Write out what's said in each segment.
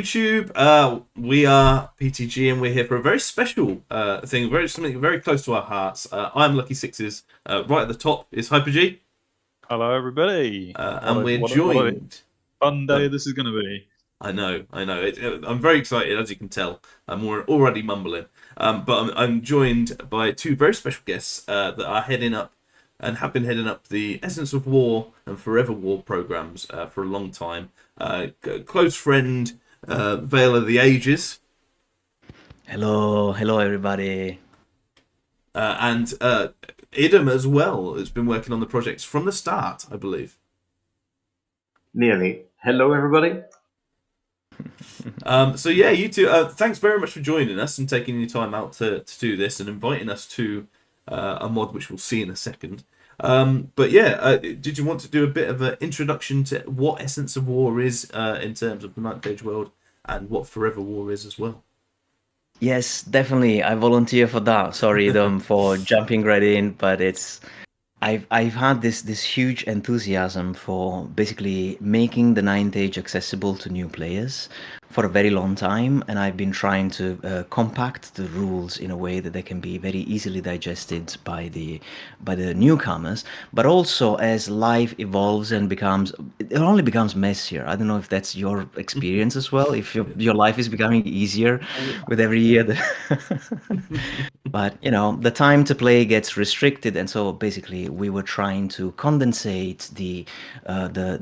YouTube. We are PTG, and we're here for a very special thing, something very close to our hearts. I'm Lucky Sixes. Right at the top is Hyper G. Hello, everybody. And we're joined. What a fun day this is going to be. I know. I'm very excited, as you can tell. I'm already mumbling. But I'm joined by two very special guests that are heading up and have been heading up the Essence of War and Forever War programs for a long time. Close friend, Veil of the Ages. Hello everybody. And Idum as well has been working on the projects from the start, I believe. Nearly. Hello everybody. So yeah, you two, thanks very much for joining us and taking your time out to do this and inviting us to a mod which we'll see in a second. But yeah, did you want to do a bit of an introduction to what Essence of War is in terms of the Ninth Age world and what Forever War is as well? Yes, definitely. I volunteer for that. Sorry, Idum, for jumping right in, but I've had this huge enthusiasm for basically making the Ninth Age accessible to new players for a very long time, and I've been trying to compact the rules in a way that they can be very easily digested by the newcomers. But also, as life evolves and it only becomes messier. I don't know if that's your experience as well. If your life is becoming easier with every year. But the time to play gets restricted, and so basically we were trying to condensate the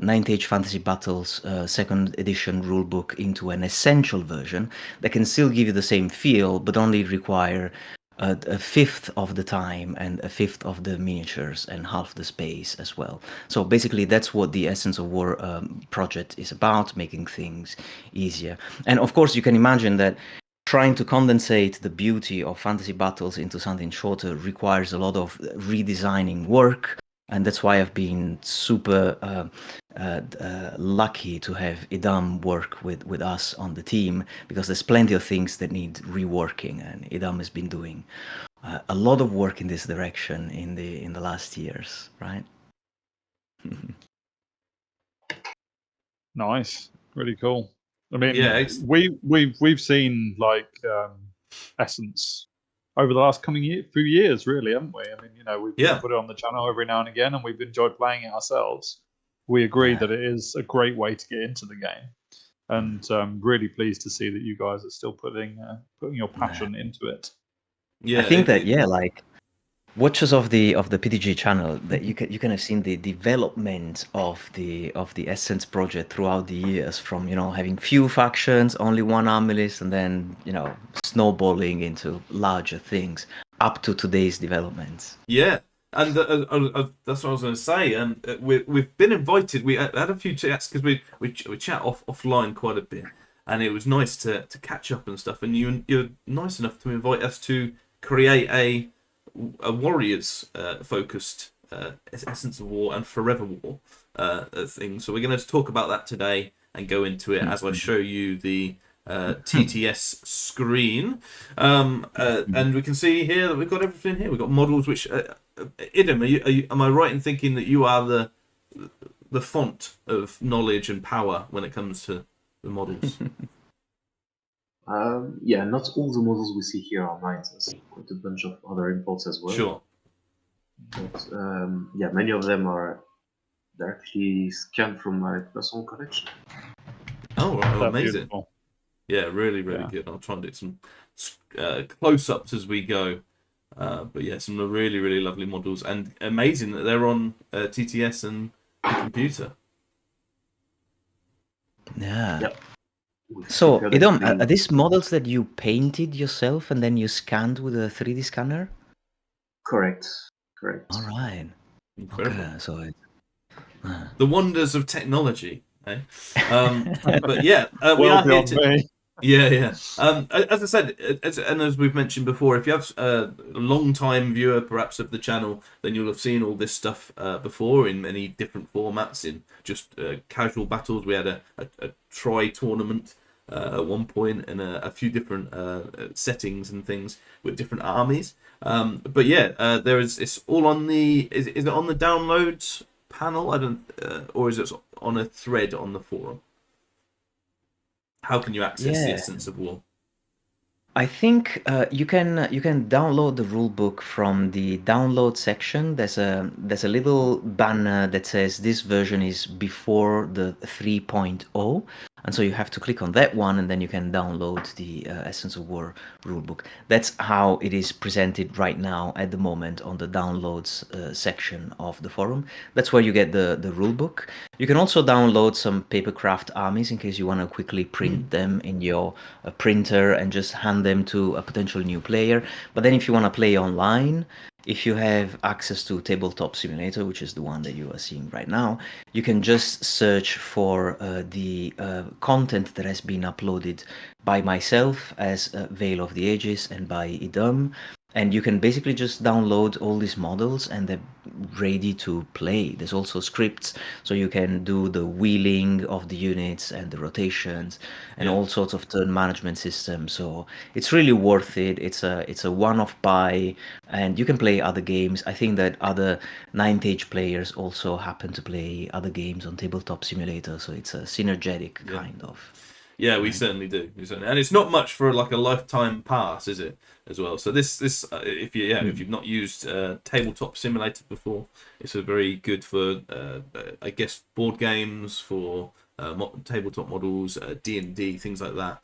Ninth Age Fantasy Battles second edition rulebook into an essential version that can still give you the same feel, but only require a fifth of the time and a fifth of the miniatures and half the space as well. So basically that's what the Essence of War project is about, making things easier. And of course you can imagine that trying to condensate the beauty of fantasy battles into something shorter requires a lot of redesigning work, and that's why I've been super lucky to have Idum work with us on the team, because there's plenty of things that need reworking, and Idum has been doing a lot of work in this direction in the last years, right? Nice, really cool. I mean, yeah, we've seen like Essence over the last few years, really, haven't we? I mean, we've put it on the channel every now and again, and we've enjoyed playing it ourselves. We agree that it is a great way to get into the game, and I'm really pleased to see that you guys are still putting your passion into it. Yeah, I think like watchers of the PTG channel, that you can have seen the development of the Essence project throughout the years, from having few factions, only one army list, and then snowballing into larger things up to today's developments. Yeah, and that's what I was going to say. And we've been invited. We had a few chats because we chat offline quite a bit, and it was nice to catch up and stuff. And you're nice enough to invite us to create a Warriors focused Essence of War and Forever War thing. So we're going to talk about that today and go into it as I show you the TTS screen. And we can see here that we've got everything here. We've got models which Idum, am I right in thinking that you are the font of knowledge and power when it comes to the models? Yeah, not all the models we see here are mine. There's quite a bunch of other imports as well. Sure. But yeah, many of them are directly scanned from my personal collection. Oh, right, amazing. Beautiful. Yeah, really good. I'll try and do some close-ups as we go. But yeah, some really, really lovely models, and amazing that they're on TTS and computer. Yeah. Yep. So, Idum, are these models that you painted yourself and then you scanned with a 3D scanner? Correct. All right. Incredible. Okay, so the wonders of technology. Eh? But yeah, we well are here beyond to. me. Yeah. As I said, as we've mentioned before, if you have a long-time viewer, perhaps, of the channel, then you'll have seen all this stuff before in many different formats. In just casual battles, we had a tri tournament at one point, and a few different settings and things with different armies. But yeah, it's all on the. Is it on the downloads panel? I don't, or is it on a thread on the forum? How can you access the Yeah. Essence of War? I think you can download the rule book from the download section. There's a little banner that says this version is before the 3.0, and so you have to click on that one, and then you can download the Essence of War rulebook. That's how it is presented right now at the moment on the downloads section of the forum. That's where you get the rulebook. You can also download some papercraft armies in case you want to quickly print them in your printer and just hand them to a potential new player. But then if you want to play online, if you have access to Tabletop Simulator, which is the one that you are seeing right now, you can just search for the content that has been uploaded by myself as Veil of the Ages and by Idum. And you can basically just download all these models and they're ready to play. There's also scripts, so you can do the wheeling of the units and the rotations and all sorts of turn management systems. So it's really worth it. It's a one-off buy, and you can play other games. I think that other 9th Age players also happen to play other games on Tabletop Simulator, so it's a synergetic kind of. Yeah, we certainly do. And it's not much for like a lifetime pass, is it? As well. So this if you've not used Tabletop Simulator before, it's a very good for I guess board games, for tabletop models, D&D, things like that.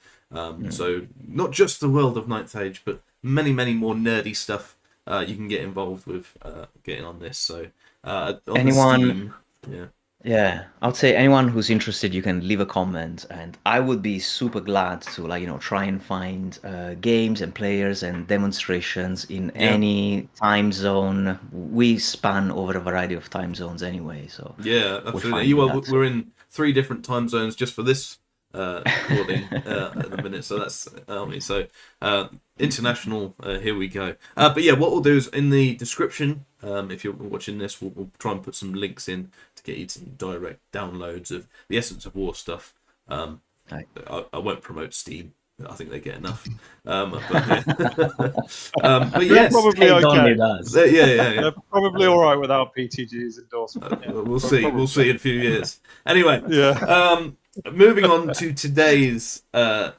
So not just the world of 9th Age, but many more nerdy stuff you can get involved with getting on this. So on Anyone? Steam, Yeah, I would say anyone who's interested, you can leave a comment, and I would be super glad to try and find games and players and demonstrations in any time zone. We span over a variety of time zones anyway, so yeah, we're absolutely. fine with that. We're in 3 different time zones just for this recording at the minute, so that's army. So international, here we go. But yeah, what we'll do is in the description, if you're watching this, we'll try and put some links in to get you some direct downloads of the Essence of War stuff. I won't promote Steam. I think they get enough. But yes, probably okay. Yeah. They're probably all right without PTG's endorsement. We'll see. We'll see in a few years. Anyway, yeah. Moving on to today's, I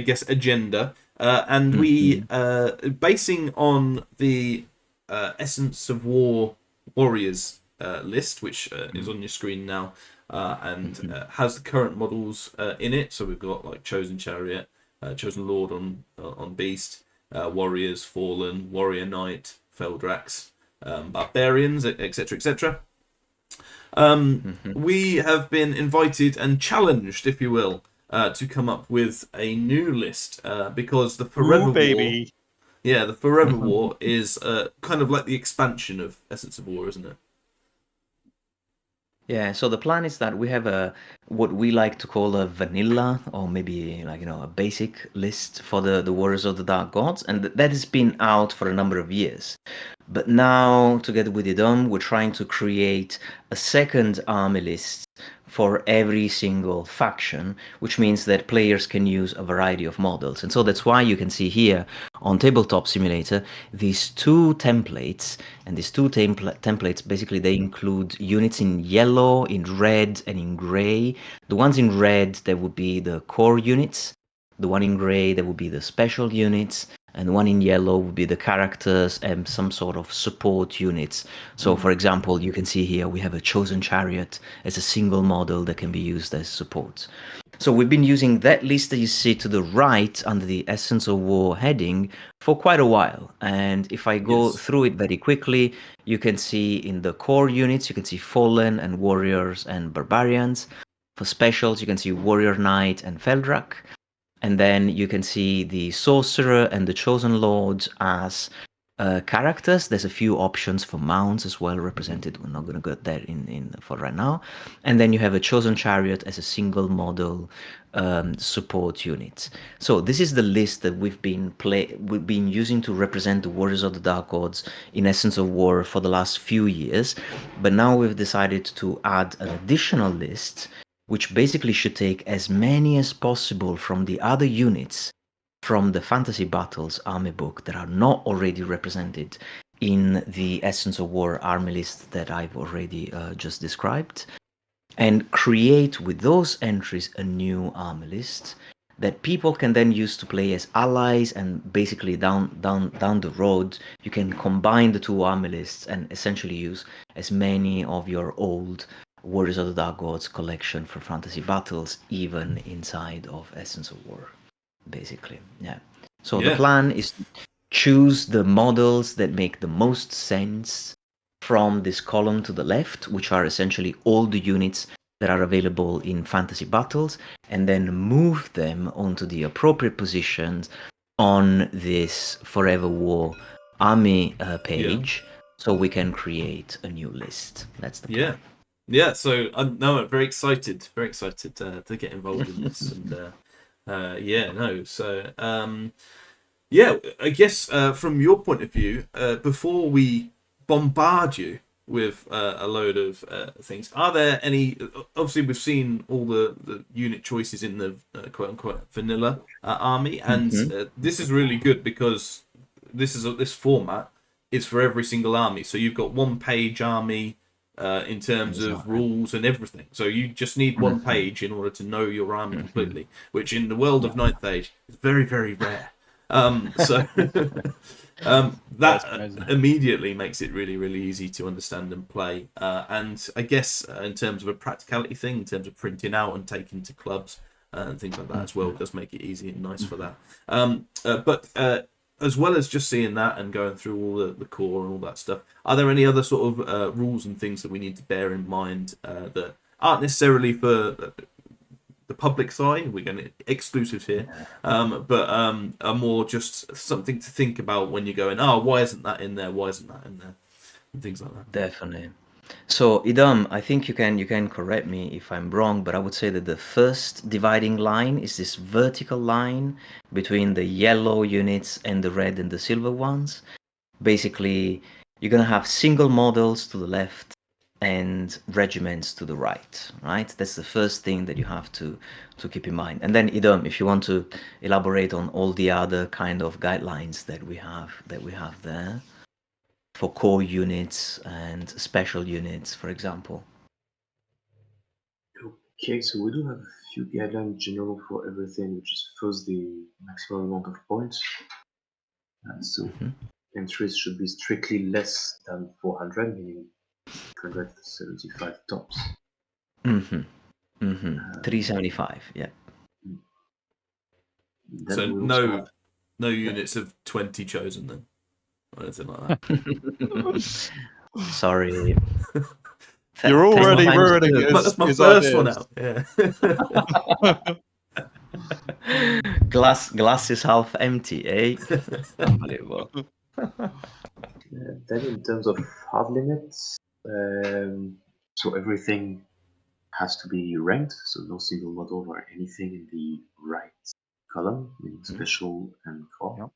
guess, agenda, and we basing on the Essence of War Warriors list, which is on your screen now, and has the current models in it. So we've got like Chosen Chariot, Chosen Lord on Beast, Warriors, Fallen, Warrior Knight, Feldrax, Barbarians, etc., etc. We have been invited and challenged, if you will, to come up with a new list because the Forever War, the Forever War is kind of like the expansion of Essence of War, isn't it? Yeah, so the plan is that we have what we like to call a vanilla, or maybe a basic list for the Warriors of the Dark Gods, and that has been out for a number of years. But now, together with Idum, we're trying to create a second army list for every single faction, which means that players can use a variety of models. And so that's why you can see here on Tabletop Simulator these 2 templates, and these 2 templates basically they include units in yellow, in red, and in gray. The ones in red, that would be the core units. The one in gray, that would be the special units. And the one in yellow would be the characters and some sort of support units. So, for example, you can see here we have a Chosen Chariot as a single model that can be used as support. So we've been using that list that you see to the right under the Essence of War heading for quite a while. And if I go through it very quickly, you can see in the core units, you can see Fallen and Warriors and Barbarians. For specials, you can see Warrior Knight and Feldrak. And then you can see the Sorcerer and the Chosen Lord as characters. There's a few options for mounts as well represented. We're not going to go there in for right now. And then you have a Chosen Chariot as a single model support unit. So this is the list that we've been using to represent the Warriors of the Dark Gods in Essence of War for the last few years. But now we've decided to add an additional list, which basically should take as many as possible from the other units from the Fantasy Battles army book that are not already represented in the Essence of War army list that I've already just described, and create with those entries a new army list. that people can then use to play as allies, and basically down the road you can combine the two army lists and essentially use as many of your old Warriors of the Dark Gods collection for fantasy battles, even inside of Essence of War, basically. Yeah. So the plan is to choose the models that make the most sense from this column to the left, which are essentially all the units that are available in fantasy battles, and then move them onto the appropriate positions on this Forever War army page, so we can create a new list. That's the plan. Yeah. So I'm very excited to get involved in this, and I guess from your point of view, before we bombard you with a load of things, are there any? Obviously, we've seen all the unit choices in the quote unquote vanilla army, and this is really good because this format is for every single army. So you've got 1-page army in terms of rules and everything. So you just need 1 page in order to know your army completely, which in the world of 9th Age is very, very rare. That immediately makes it really, really easy to understand and play. And I guess in terms of a practicality thing, in terms of printing out and taking to clubs and things like that as well, it does make it easy and nice for that. But as well as just seeing that and going through all the core and all that stuff, are there any other sort of rules and things that we need to bear in mind that aren't necessarily for the public's eye? We're going to exclusives here, but are more just something to think about when you're going, oh, why isn't that in there? Why isn't that in there? And things like that. Definitely. So Idum, I think you can correct me if I'm wrong, but I would say that the first dividing line is this vertical line between the yellow units and the red and the silver ones. Basically, you're gonna have single models to the left and regiments to the right. That's the first thing that you have to keep in mind. And then Idum, if you want to elaborate on all the other kind of guidelines that we have there for core units and special units, for example. Okay, so we do have a few guidelines general for everything, which is first the maximum amount of points. So entries should be strictly less than 400, meaning 375 tops. 375, yeah. So no units of 20 chosen then? Or anything like that. Sorry. You're already ruining it. That's my first one out. Yeah. Glass is half empty, eh? Unbelievable. Then in terms of hard limits, so everything has to be ranked, so no single model or anything in the right column, meaning special and core.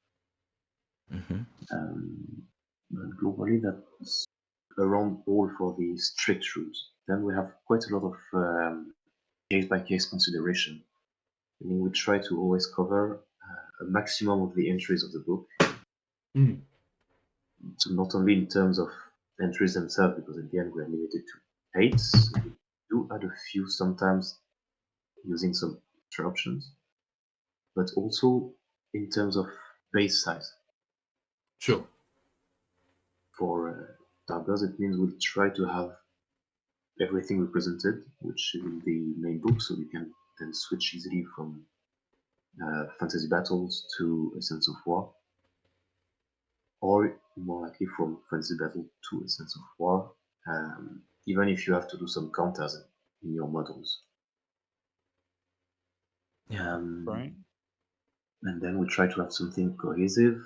Globally, that's around all for the strict rules. Then we have quite a lot of case-by-case consideration, meaning we try to always cover a maximum of the entries of the book. So not only in terms of entries themselves, because at the end we are limited to 8, so we do add a few sometimes using some extra options, but also in terms of base size. Sure. For Dark Gods, it means we'll try to have everything represented, which is in the main book, so we can then switch easily from fantasy battles to Essence of War, or more likely from fantasy battle to Essence of War, even if you have to do some counters in your models. Right. And then we try to have something cohesive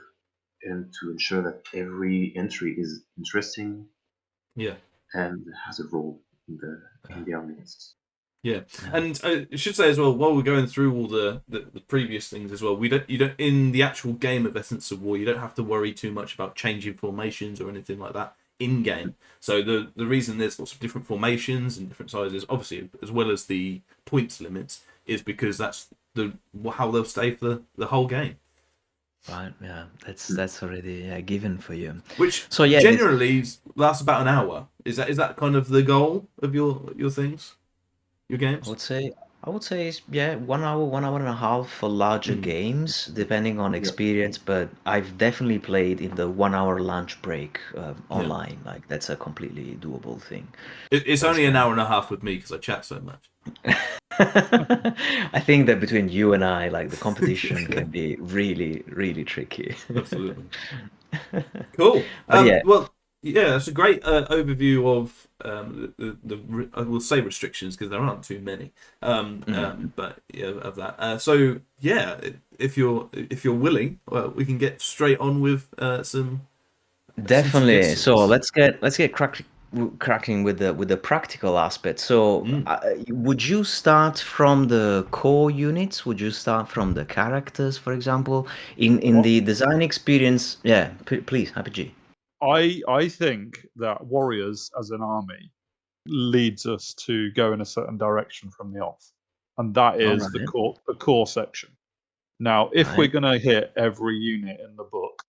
and to ensure that every entry is interesting and has a role in the army lists. Yeah, and I should say as well, while we're going through all the previous things as well, you don't in the actual game of Essence of War, you don't have to worry too much about changing formations or anything like that in game. So the reason there's lots of different formations and different sizes, obviously, as well as the points limits, is because that's how they'll stay for the whole game. Right, yeah, that's already given for you. Which generally lasts about an hour. Is that kind of the goal of your things, your games? I would say I would say, yeah, 1 hour, 1 hour and a half for larger games, depending on Yeah. experience. But I've definitely played in the 1 hour lunch break Yeah. online. Like that's a completely doable thing. It's That's only an kind hour and a half with me because I chat so much. I think that between you and I, like the competition can be really, really tricky. Absolutely. Cool. But yeah, Well, yeah, that's a great overview of I will say restrictions because there aren't too many. But yeah, of that. So yeah, if you're willing, well, we can get straight on with some definitely. So suggestions. let's get cracking with the practical aspect. So, Mm. would you start from the core units? Would you start from the characters, for example, in the design experience? Yeah, please, Happy G. I think that Warriors as an army leads us to go in a certain direction from the off, and that All is right, the core section. Now, if we're right. going to hit every unit in the book,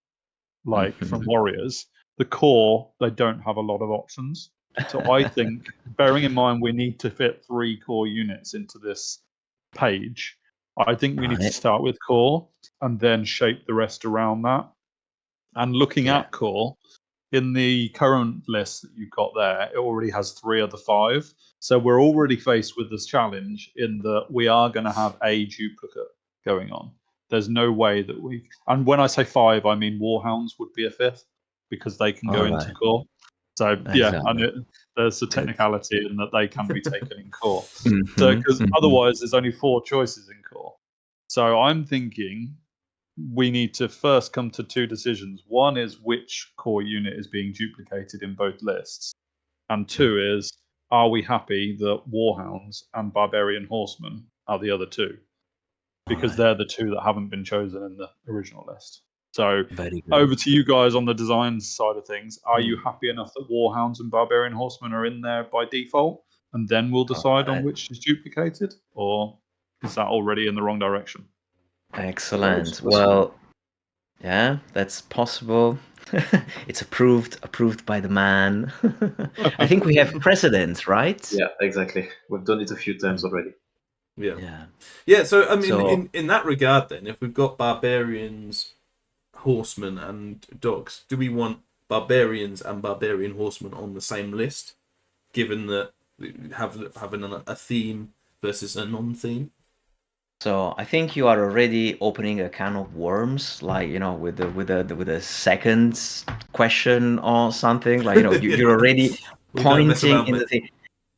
like from Mhm. Warriors, the core they don't have a lot of options. So I think, bearing in mind we need to fit 3 core units into this page, I think we need to Right. start with core and then shape the rest around that. And looking Yeah. at core, in the current list that you've got there, it already has 3 of the 5. So we're already faced with this challenge in that we are going to have a duplicate going on. There's no way that we. And when I say 5, I mean Warhounds would be a 5th because they can go All into right. core. So yeah, Exactly. there's a Good. technicality in that they can be taken in core. So Hmm. because Hmm. otherwise there's only 4 choices in core. So I'm thinking we need to first come to 2 decisions. One is which core unit is being duplicated in both lists, and 2 is are we happy that Warhounds and Barbarian Horsemen are the other 2? All Because right. they're the 2 that haven't been chosen in the original list. So Very good. over to you guys on the design side of things. Are you Mm. happy enough that Warhounds and Barbarian Horsemen are in there by default? And then we'll All decide on right. which is duplicated? Or is that already in the wrong direction? It's Excellent. possible. Well, yeah, that's possible. It's approved by the man. I think we have precedent, right? Yeah, exactly. We've done it a few times Mm. already. Yeah. Yeah. Yeah. So I mean, So, in that regard, then, if we've got barbarians, horsemen, and dogs, do we want barbarians and barbarian horsemen on the same list? Given that having a theme versus a non-theme. so I think you are already opening a can of worms, like with the second question or something. Like Yeah. you're already We don't mess pointing around, in the mate. thing.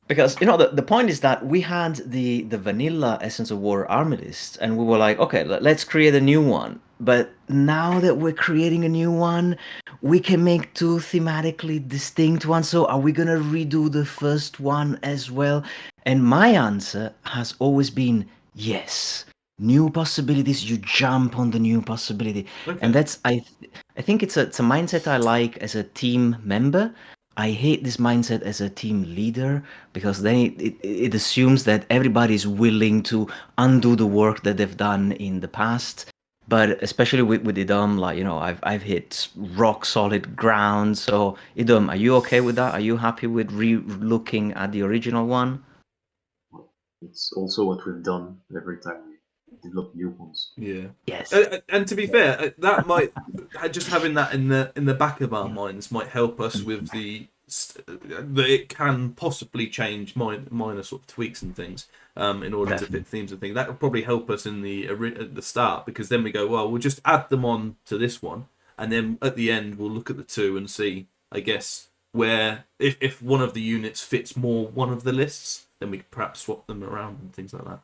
Because the point is that we had the vanilla Essence of War army list, and we were like, okay, let's create a new one. But now that we're creating a new one, we can make 2 thematically distinct ones. So are we gonna redo the first one as well? And my answer has always been yes. New possibilities, you jump on the new possibility. And Okay. that's I think it's a mindset I like as a team member. I hate this mindset as a team leader because then it assumes that everybody is willing to undo the work that they've done in the past. But especially with Idum, like I've hit rock solid ground. So Idum, are you okay with that? Are you happy with re-looking at the original one? Well, it's also what we've done every time we develop new ones. Yeah. Yes. And to be fair, that might just having that in the back of our minds might help us with that it can possibly change minor sort of tweaks and things in order to Definitely. fit themes and things. That would probably help us in at the start because then we go, well, we'll just add them on to this one, and then at the end we'll look at the 2 and see, I guess, where if one of the units fits more one of the lists, then we could perhaps swap them around and things like that.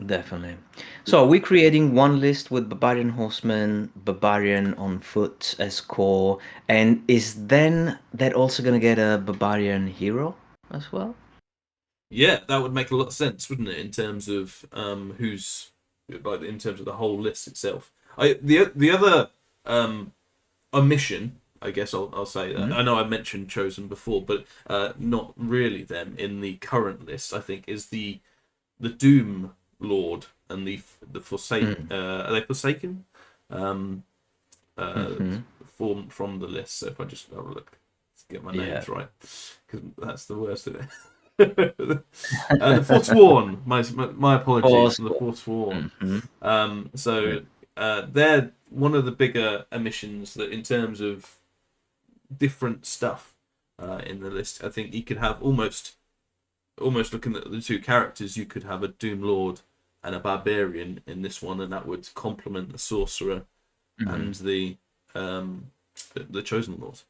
Definitely. So are we creating one list with Barbarian Horseman, Barbarian on foot as core, and is then that also gonna get a Barbarian hero as well? Yeah, that would make a lot of sense, wouldn't it? In terms of who's like in terms of the whole list itself. The other omission, I guess I'll say that. Mhm. I know I mentioned chosen before, but not really them in the current list. I think is the Doom Lord and the Forsake. Mm. Are they Forsaken? Um, uh, Mhm. from the list. So if I just have a look to get my Yeah. names right, because that's the worst of it. The Forsworn. My apologies for the Forsworn. Mm-hmm. They're one of the bigger emissions that, in terms of different stuff in the list, I think you could have almost looking at the two characters, you could have a Doom Lord and a Barbarian in this one, and that would complement the Sorcerer and the Chosen Lord.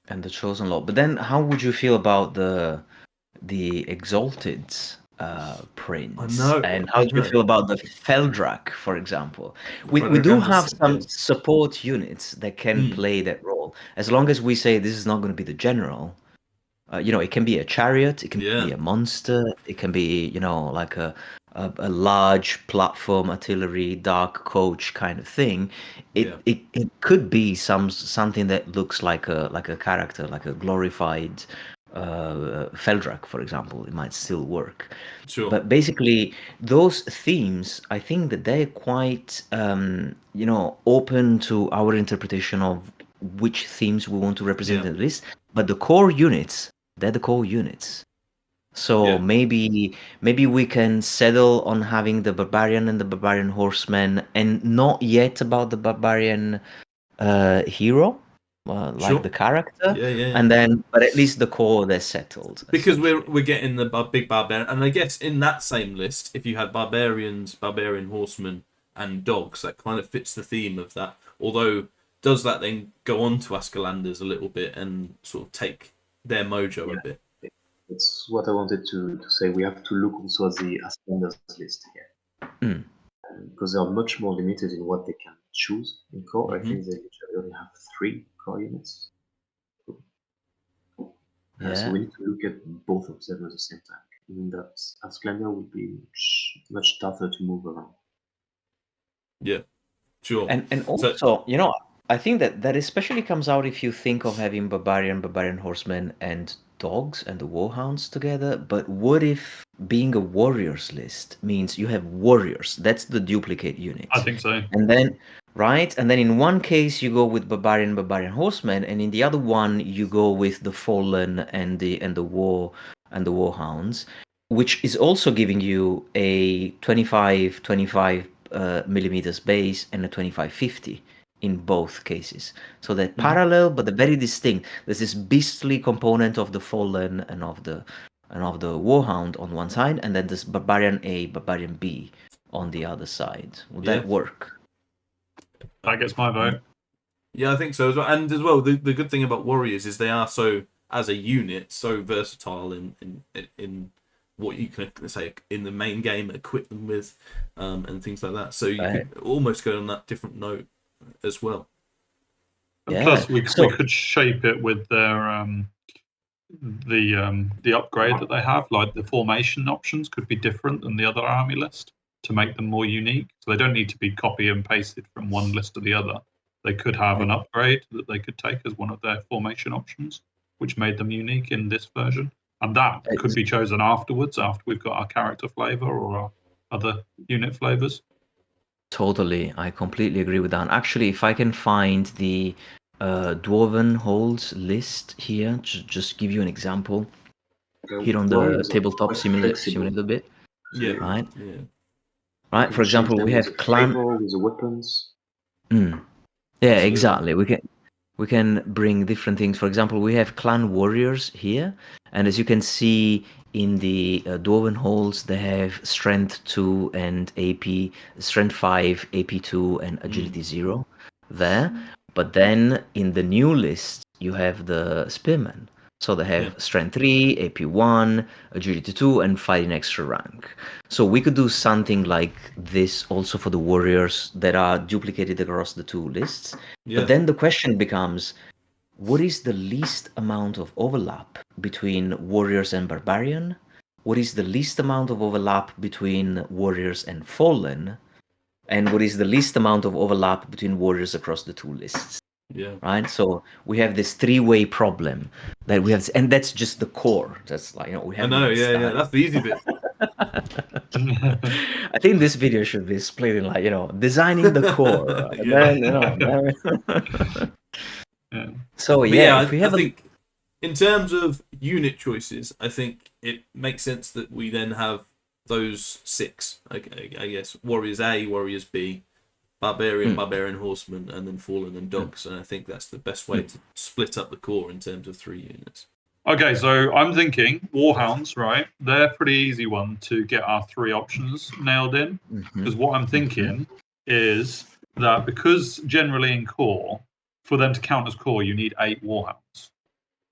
And the Chosen Lord. But then, how would you feel about the Exalted Prince? I know. And how do you feel about the Feldrak, for example? We Feldrak do and have the- some yeah. support units that can play that role. As long as we say this is not going to be the general. It can be a chariot, it can be a monster, it can be, like a large platform artillery, dark coach kind of thing. It could be something that looks like a character, like a glorified Feldrak, for example. It might still work. Sure. But basically, those themes, I think that they're quite, open to our interpretation of which themes we want to represent in the list. But the core units, they're the core units. So maybe we can settle on having the Barbarian and the Barbarian Horseman, and not yet about the Barbarian hero, like the character. And then, but at least the core, they're settled. Because we're getting the big Barbarian, and I guess in that same list, if you had Barbarians, Barbarian Horsemen, and Dogs, that kind of fits the theme of that. Although, does that then go on to Ascalanders a little bit and sort of take their mojo a bit? That's what I wanted to say. We have to look also at the Ascalanders list here. Because they are much more limited in what they can choose in core. I think they literally only have 3 core units. So we need to look at both of them at the same time. I mean, that Ascalander would be much tougher to move around. Yeah, sure. And also, I think that especially comes out if you think of having Barbarian Horsemen, and Dogs and the Warhounds together. But what if being a warriors list means you have warriors? That's the duplicate unit. I think so. And then, right? And then in one case you go with Barbarian Horsemen, and in the other one you go with the Fallen and the Warhounds, which is also giving you a 25 millimeters base and a 25-50 in both cases. So they're parallel, but they're very distinct. There's this beastly component of the Fallen and of the Warhound on one side, and then this Barbarian A, Barbarian B on the other side. Would that work? That gets my vote. Yeah, I think so as well. And as well, the good thing about Warriors is they are so, as a unit, so versatile in what you can say in the main game, equip them with, and things like that. So you could almost go on that different note as well. And plus, we could shape it with their the upgrade that they have. Like the formation options could be different than the other army list to make them more unique. So they don't need to be copy and pasted from one list to the other. They could have an upgrade that they could take as one of their formation options, which made them unique in this version. And that could be chosen afterwards, after we've got our character flavor or our other unit flavors. Totally, I completely agree with that. Actually, if I can find the Dwarven Holds list here, just give you an example. Here on the tabletop simulator bit. Yeah. Right? Yeah. Right, for example, we have clan with the weapons. Yeah, exactly. We can bring different things. For example, we have clan warriors here, and as you can see in the Dwarven Halls, they have strength 2 and AP, strength 5, AP 2, and agility 0 there. But then in the new list, you have the spearmen. So they have strength 3, AP 1, agility 2, and fighting extra rank. So we could do something like this also for the warriors that are duplicated across the two lists. But then the question becomes, what is the least amount of overlap between warriors and barbarian? What is the least amount of overlap between warriors and fallen? And what is the least amount of overlap between warriors across the two lists? Yeah. Right. So we have this 3-way problem that we have, and that's just the core. That's like, we have. I know. Yeah. That's the easy bit. I think this video should be split in like, designing the core. And then, So if we have in terms of unit choices, I think it makes sense that we then have those 6. I guess Warriors A, Warriors B, Barbarian, Barbarian Horseman, and then Fallen and Dogs. And I think that's the best way to split up the core in terms of 3 units. Okay, so I'm thinking Warhounds, right? They're a pretty easy one to get our 3 options nailed in. Because what I'm thinking is that because generally in core, for them to count as core, you need 8 Warhounds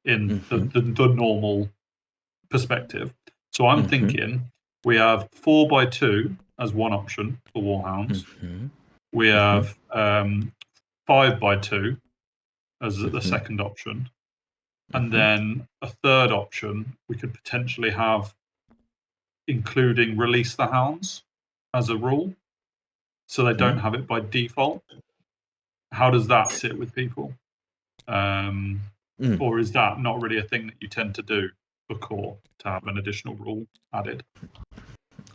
in the normal perspective. So I'm thinking we have 4x2 as one option for Warhounds. We have 5x2 as the second option. And then a third option we could potentially have, including release the hounds as a rule, so they don't have it by default. How does that sit with people? Or is that not really a thing that you tend to do for core, to have an additional rule added?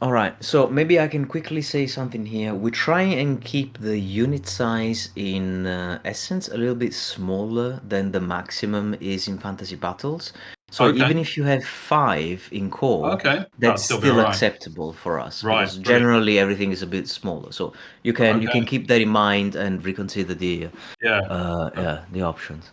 All right, so maybe I can quickly say something here. We try and keep the unit size in Essence a little bit smaller than the maximum is in Fantasy Battles. So even if you have 5 in core, that's still acceptable for us, because generally everything is a bit smaller. So you can keep that in mind and reconsider the the options.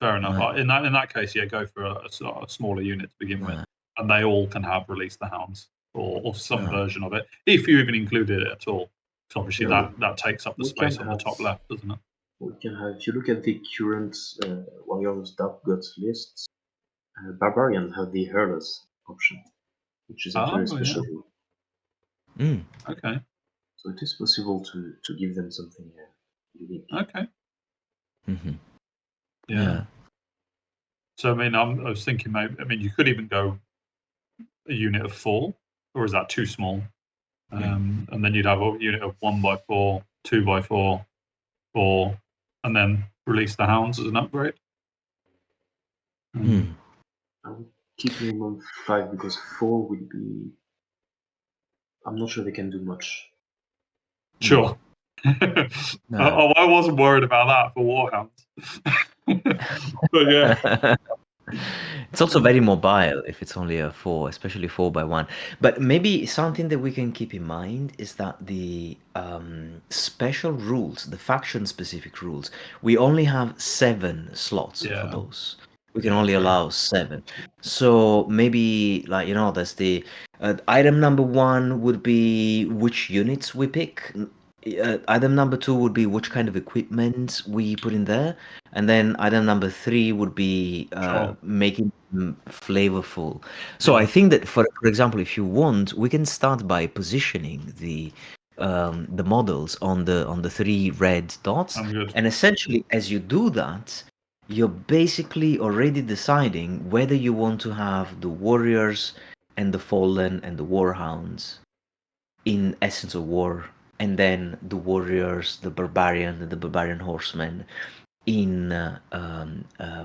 Fair enough. Right. In that case, go for a smaller unit to begin with, and they all can have Release the Hounds or some version of it, if you even included it at all. So obviously that takes up the space on the top left, doesn't it? We can have, if you look at the current Warriors Dark Gods lists, Barbarians have the Hairless option, which is a very special rule. Okay. So it is possible to give them something unique. Okay. Yeah. So I was thinking maybe you could even go a unit of 4, or is that too small? And then you'd have a unit of 1x4, 2x4, 4, and then Release the Hounds as an upgrade. I would keep them on 5 because 4 would be. I'm not sure they can do much. Sure. I wasn't worried about that for Warhounds. But yeah. It's also very mobile if it's only a 4, especially 4x1. But maybe something that we can keep in mind is that the special rules, the faction-specific rules, we only have 7 slots for those. We can only allow 7. So maybe, there's the item number 1 would be which units we pick. Item number 2 would be which kind of equipment we put in there, and then item number 3 would be making them flavorful. So I think that for example, if you want, we can start by positioning the models on the 3 red dots, and essentially as you do that, you're basically already deciding whether you want to have the warriors and the fallen and the warhounds in Essence of War, and then the warriors, the barbarian, and the barbarian horsemen in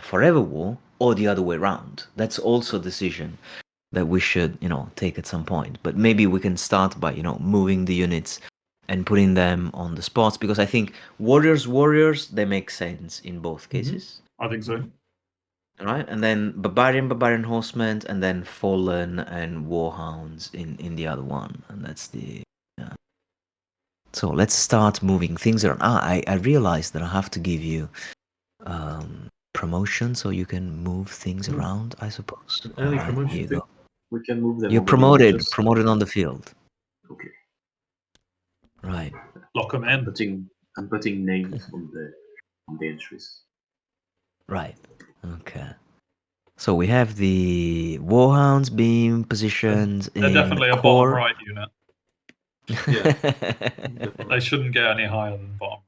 Forever War, or the other way around. That's also a decision that we should, take at some point. But maybe we can start by, moving the units and putting them on the spots, because I think warriors, they make sense in both cases. I think so. All right, and then barbarian horsemen, and then fallen and warhounds in the other one, and that's the. So let's start moving things around. I realized that I have to give you promotion so you can move things around, I suppose. Early promotion. Here you go. We can move them. You're promoted on the field. Okay. Right. Lock them in. I'm putting names on the entries. Right. Okay. So we have the warhounds being positioned They're in definitely a core. bottom right unit. They shouldn't get any higher than bottom.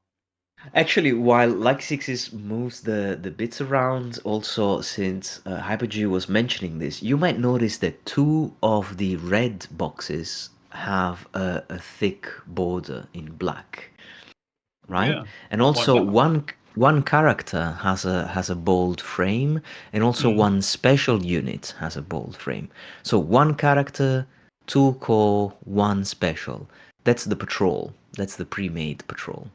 Actually, while Like Sixes moves the bits around, also since Hyper-G was mentioning this, you might notice that 2 of the red boxes have a thick border in black, right? Yeah. And also one character has a bold frame, and also one special unit has a bold frame. So 1 character, 2 core, 1 special. That's the patrol. That's the pre-made patrol.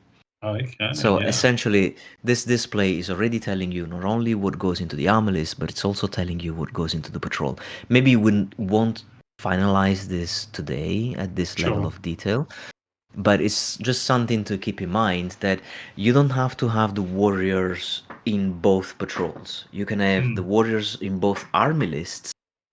Okay. So yeah. essentially, this display is already telling you not only what goes into the armor list, but it's also telling you what goes into the patrol. Maybe you won't finalize this today at this level Sure. of detail, but it's just something to keep in mind that you don't have to have the warriors in both patrols. You can have the warriors in both army lists,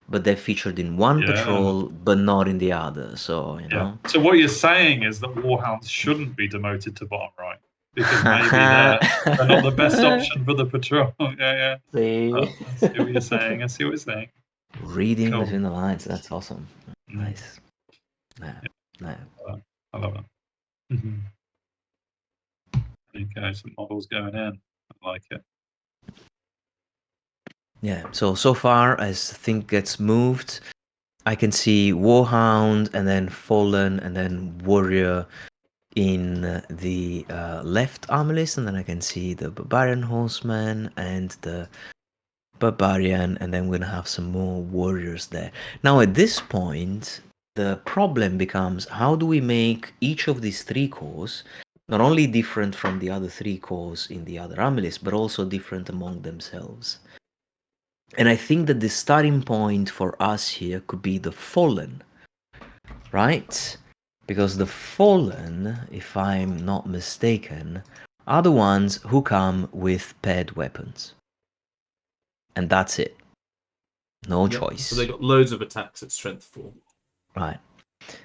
but they're featured in one patrol, but not in the other. So, you know. So what you're saying is that Warhounds shouldn't be demoted to bottom right because maybe they're not the best option for the patrol. Yeah. See? I see what you're saying. I see what you're saying. Reading Cool. between the lines. That's awesome. Nice. No. I love it. Okay, some models going in. I like it. Yeah, so far as thing gets moved, I can see Warhound and then Fallen and then Warrior in the left armor list, and then I can see the Barbarian Horseman and the Barbarian, and then we're gonna have some more Warriors there. Now at this point, the problem becomes how do we make each of these three cores not only different from the other three cores in the other armor list, but also different among themselves. And I think that the starting point for us here could be the Fallen, right? Because the Fallen, if I'm not mistaken, are the ones who come with paired weapons. And that's it. No choice. So they got loads of attacks at strength 4. Right.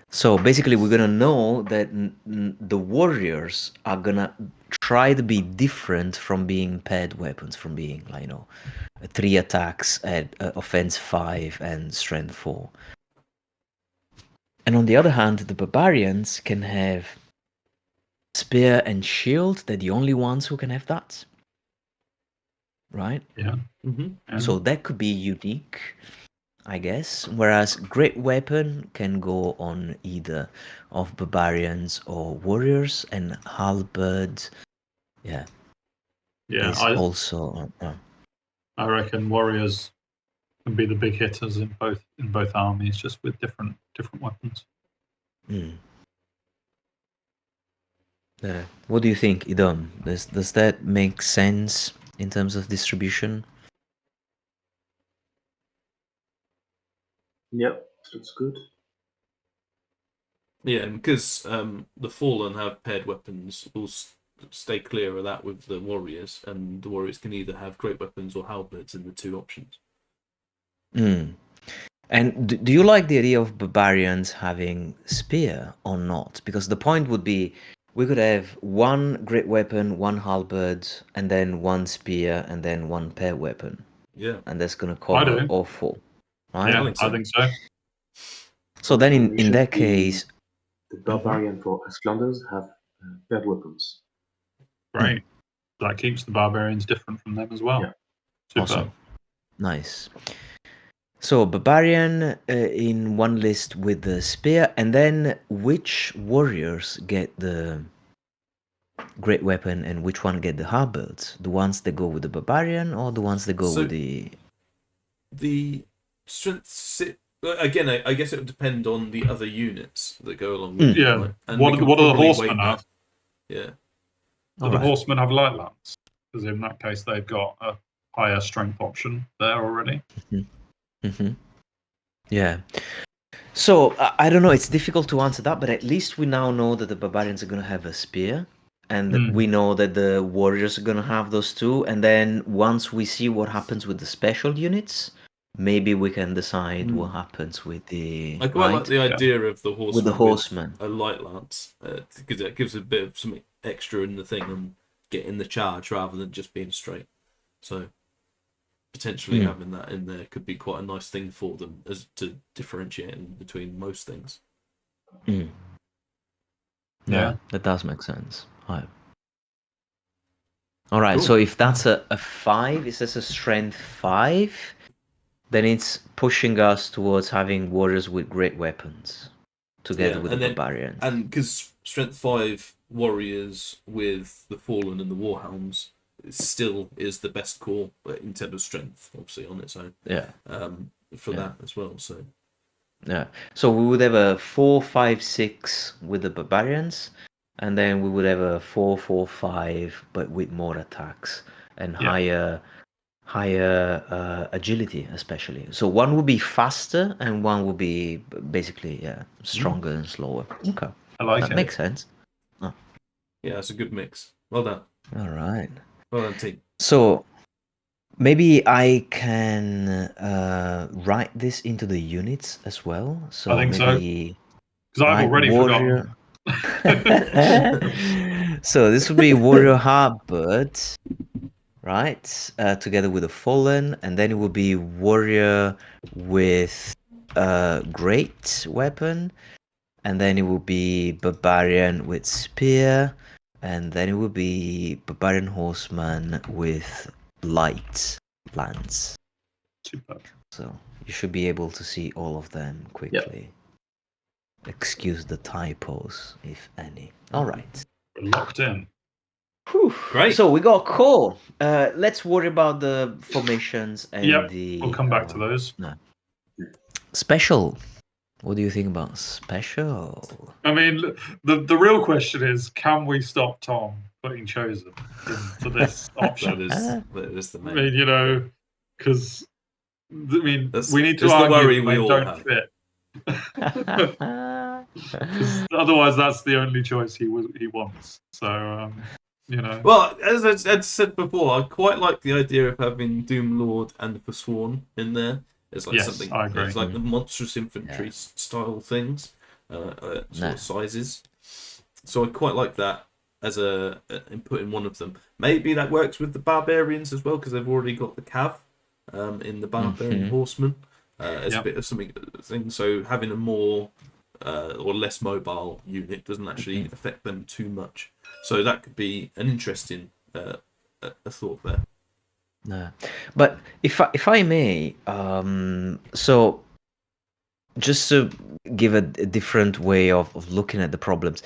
So basically we're gonna know that the warriors are gonna try to be different from being paired weapons, from being, like, you know, 3 attacks at offense 5 and strength 4. And on the other hand, the barbarians can have spear and shield. They're the only ones who can have that, right? Yeah. So that could be unique, I guess. Whereas great weapon can go on either of barbarians or warriors, and halberd, is also. I reckon warriors can be the big hitters in both armies, just with different weapons. What do you think, Idum? Does that make sense in terms of distribution? Yep, looks good. Yeah, and because the Fallen have paired weapons, we'll stay clear of that with the Warriors, and the Warriors can either have great weapons or halberds in the 2 options. And do you like the idea of barbarians having spear or not? Because the point would be we could have 1 great weapon, 1 halberd, and then 1 spear, and then 1 pair weapon. Yeah. And that's going to cover all 4. Right? Yeah, I think so. So then in that case... The barbarian for Flanders have paired weapons. Right. That keeps the barbarians different from them as well. Yeah. Awesome. Nice. So barbarian in one list with the spear, and then which warriors get the great weapon and which one get the halberds? The ones that go with the barbarian or the ones that go with the strength 6? Again, I guess it would depend on the other units that go along with it. Right? And what do the horsemen have? Yeah. Do the horsemen have light lance? Because in that case, they've got a higher strength option there already. Yeah. So I don't know. It's difficult to answer that, but at least we now know that the barbarians are going to have a spear, and we know that the warriors are going to have those too. And then once we see what happens with the special units, maybe we can decide what happens with the. I quite like the idea of the horseman with the horseman, with a light lance, because it gives a bit of something extra in the thing and getting the charge rather than just being straight. So potentially having that in there could be quite a nice thing for them as to differentiate between most things. Yeah, that does make sense. All right. Cool. So if that's a 5, is this a strength 5? Then it's pushing us towards having warriors with great weapons together with the barbarians. And because strength 5 warriors with the Fallen and the Warhounds still is the best core, but in terms of strength, obviously on its own. Yeah. For that as well. So. Yeah. So we would have a 4, 5, 6 with the barbarians, and then we would have a 4-4-5, but with more attacks and Yeah. higher agility, especially. So one would be faster, and one would be basically stronger and slower. Okay, I like that it. makes sense. Yeah, it's a good mix. Well done. All right. Well done, team. So maybe I can write this into the units as well. So I think so. maybe Because I've already warrior. forgotten. So this would be warrior halberd, right? Together with a fallen, and then it would be warrior with a great weapon, and then it would be barbarian with spear, and then it would be barbarian horseman with light lance. Super. So you should be able to see all of them quickly. Excuse the typos, if any. All right. We're locked in. Whew. Great. So we got core. Let's worry about the formations and Yep, the. We'll come back to those. No. Special. What do you think about special? I mean, the real question is, can we stop Tom putting Chosen into this option? That is the main. I mean, you know, because we need to That's the argue worry that we they all don't have. fit. 'Cause otherwise, that's the only choice he wants. So, you know. Well, as I said before, I quite like the idea of having Doom Lord and the Forsworn in there. It's like Yes, something. I agree. It's like the monstrous infantry style things, sort of sizes. So I quite like that as a input in one of them. Maybe that works with the barbarians as well because they've already got the cav in the barbarian horsemen as a bit of something. So having a more or less mobile unit doesn't actually affect them too much. So that could be an interesting a thought there. No, but if I may, so just to give a different way of looking at the problems,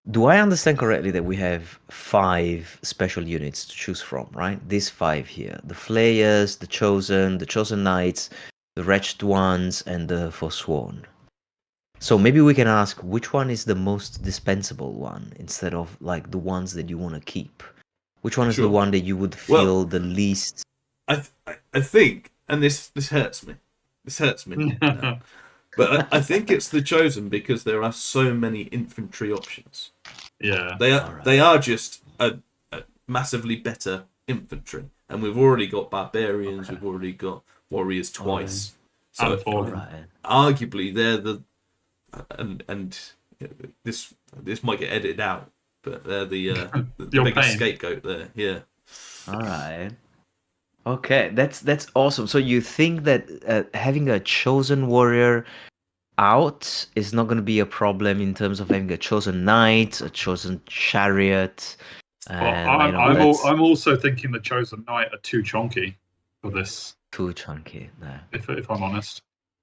do I understand correctly that we have 5 special units to choose from, right? These 5 here: the Flayers, the Chosen Knights, the Wretched Ones, and the Forsworn. So maybe we can ask which one is the most dispensable one instead of like the ones that you want to keep. Which one is the one that you would feel the least? I think, and this hurts me. This hurts me. Now. But I think it's the Chosen because there are so many infantry options. Yeah, they are just a massively better infantry, and we've already got barbarians. We've already got warriors twice. So arguably they're the and this might get edited out, but they're the biggest scapegoat there. Yeah. All right. Okay, that's awesome. So you think that having a chosen warrior out is not going to be a problem in terms of having a chosen knight, a chosen chariot? And, I'm also thinking the chosen knight are too chunky for this. Too chunky, no. If I'm honest,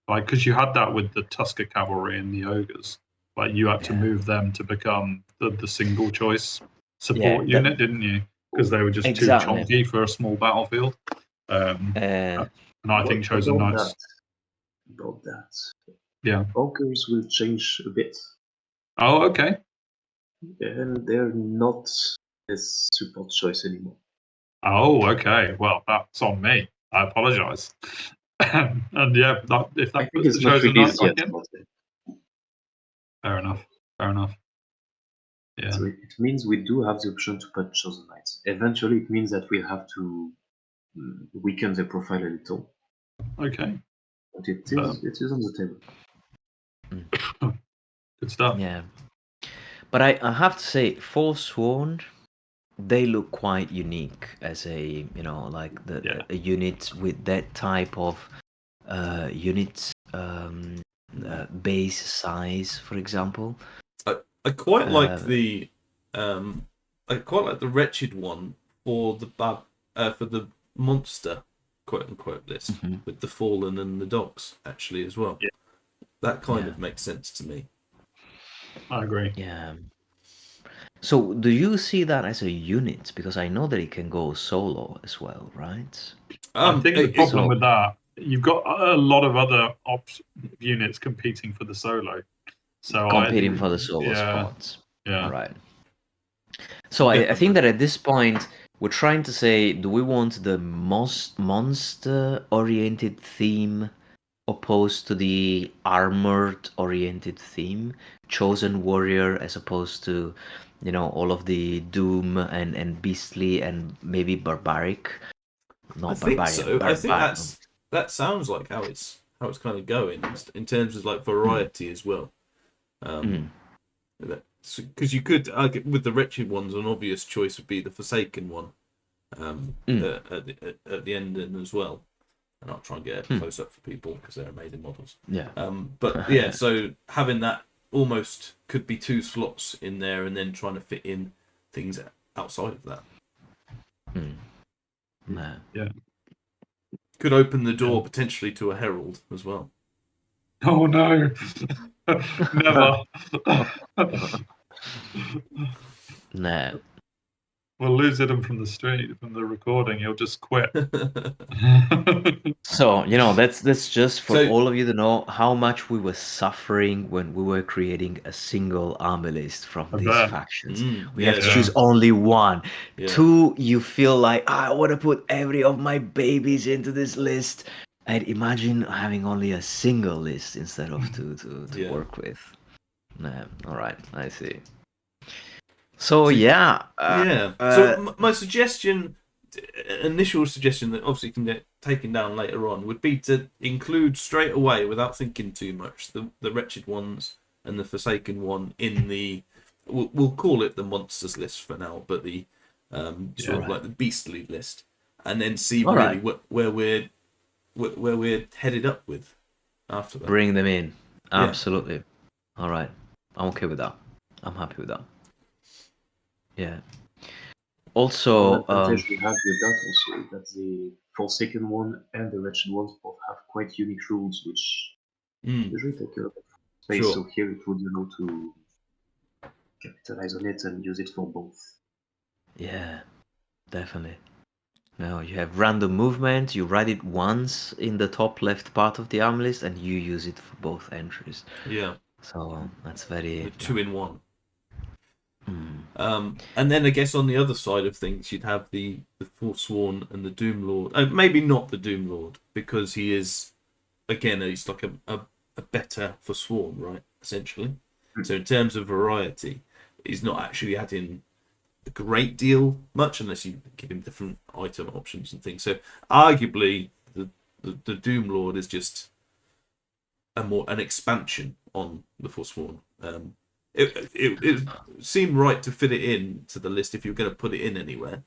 like because you had that with the Tusker cavalry and the ogres, like you had to move them to become the single choice support unit, didn't you? Because they were just too chunky for a small battlefield. And I think chosen knights. About that. Yeah. Ogres will change a bit. Oh, okay. And they're not a support choice anymore. Oh, okay. Well, that's on me. I apologize. And yeah, if that puts the chosen knights back in. Fair enough. Yeah. So it means we do have the option to put chosen knights. Eventually, it means that we have to weaken the profile a little. Okay. But it is on the table. Good stuff. Yeah. But I have to say, Forsworn, they look quite unique as a, like a unit with that type of unit base size, for example. I quite like the wretched one for the monster quote unquote list with the fallen and the dogs actually as well. Yeah. That kind of makes sense to me. I agree. Yeah. So do you see that as a unit? Because I know that it can go solo as well, right? I think the problem with that, you've got a lot of other units competing for the solo. So competing for the solo spots. Yeah. All right. So I think Definitely. that at this point we're trying to say, do we want the most monster-oriented theme opposed to the armored-oriented theme, chosen warrior as opposed to, all of the doom and beastly and maybe barbaric, I not think barbarian, so. I think barbar. that sounds like how it's kind of going in terms of like variety as well. Because you could with the wretched ones, an obvious choice would be the Forsaken one at the ending as well. And I'll try and get a close up for people because they're amazing models. Yeah. But yeah, so having that almost could be 2 slots in there, and then trying to fit in things outside of that. No. Yeah. Could open the door potentially to a herald as well. Oh no! Never. No. We'll lose Idum from the street, from the recording. He'll just quit. So, that's just for all of you to know how much we were suffering when we were creating a single army list from these factions. We have to choose only one. Yeah. 2, you feel like, I want to put every of my babies into this list. And imagine having only a single list instead of 2 to work with. No, all right, I see. So yeah. So my suggestion, initial suggestion that obviously can get taken down later on, would be to include straight away, without thinking too much, the wretched ones and the Forsaken one in the. We'll call it the monsters list for now, but the sort of like the beastly list, and then see really where we're headed up with after that. Bring them in. Absolutely. All right. I'm okay with that. I'm happy with that. Yeah. Also, the advantage we have with that also is that the Forsaken one and the Wretched ones both have quite unique rules, which usually take a lot of space. Sure. So here it would allow to capitalize on it and use it for both. Yeah, definitely. No, you have random movement. You write it once in the top left part of the arm list, and you use it for both entries. Yeah. So that's very 2-in-1. And then I guess on the other side of things, you'd have the Forsworn and the Doom Lord. Maybe not the Doom Lord, because he is, again, he's like a better Forsworn, right? Essentially. So in terms of variety, he's not actually adding a great deal much unless you give him different item options and things. So arguably, the Doom Lord is just an expansion on the Forsworn. It seemed right to fit it in to the list if you're going to put it in anywhere,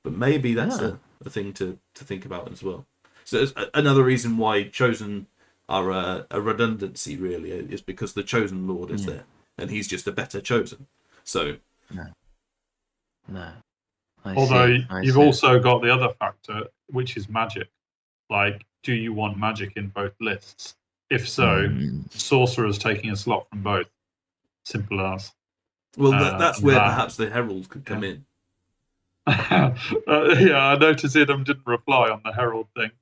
but maybe that's a thing to think about as well. So another reason why Chosen are a redundancy really is because the Chosen Lord is there, and he's just a better Chosen. So no. Although you've also got the other factor, which is magic. Like, do you want magic in both lists? If so, Sorcerer's taking a slot from both. Simple as. Well, that's where perhaps the Herald could come in. I noticed Idum didn't reply on the Herald thing.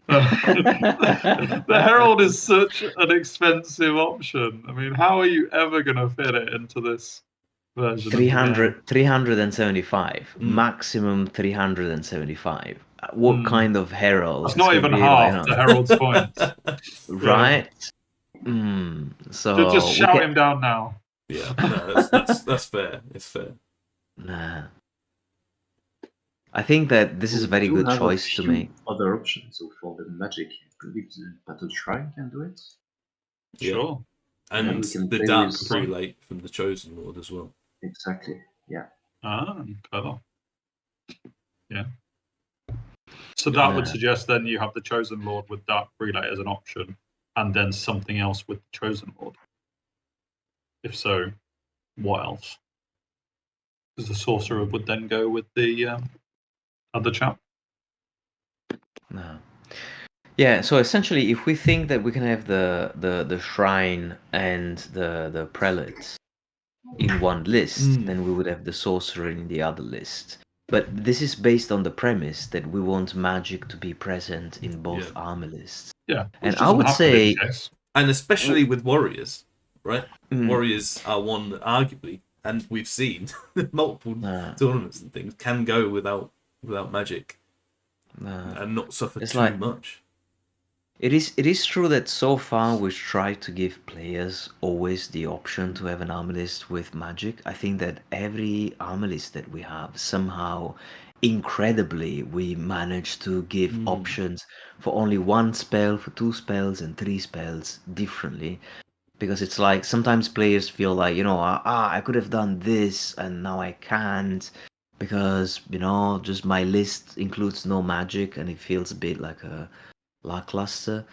The Herald is such an expensive option. I mean, how are you ever going to fit it into this version? 375. Maximum 375. What kind of Herald? That's not even half the Herald's points. Right? So just shout him down now. Yeah, no, that's fair. It's fair. Nah. I think that this is a very good choice to make. Other options. So for the magic, I believe the Battle Shrine can do it. Sure. And the Dark Prelate from the Chosen Lord as well. Exactly. Yeah. Clever. Yeah. So that would suggest then you have the Chosen Lord with Dark Prelate as an option, and then something else with the Chosen Lord. If so, what else? Because the Sorcerer would then go with the other chap. No. Yeah, so essentially, if we think that we can have the Shrine and the Prelates in one list, then we would have the Sorcerer in the other list. But this is based on the premise that we want magic to be present in both army lists. Yeah, and I would say, and especially with warriors, right? Warriors are one that arguably and we've seen multiple tournaments and things can go without magic and not suffer It's too much. It is true that so far we've tried to give players always the option to have an army list with magic. I think that every army list that we have, somehow, incredibly, we managed to give options for only one spell, for two spells, and three spells differently. Because it's like sometimes players feel like, I could have done this and now I can't because, just my list includes no magic and it feels a bit like a lackluster.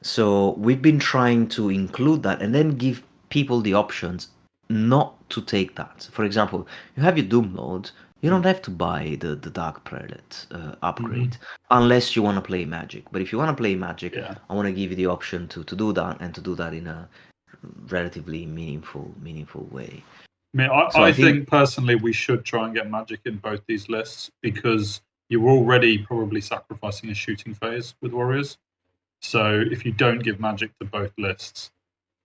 So we've been trying to include that and then give people the options not to take that. For example, you have your Doom Lord, you don't have to buy the Dark Prelate upgrade unless you want to play Magic. But if you want to play Magic, I want to give you the option to do that and to do that in a relatively meaningful way. I mean, I think personally we should try and get Magic in both these lists because you're already probably sacrificing a shooting phase with Warriors. So if you don't give Magic to both lists,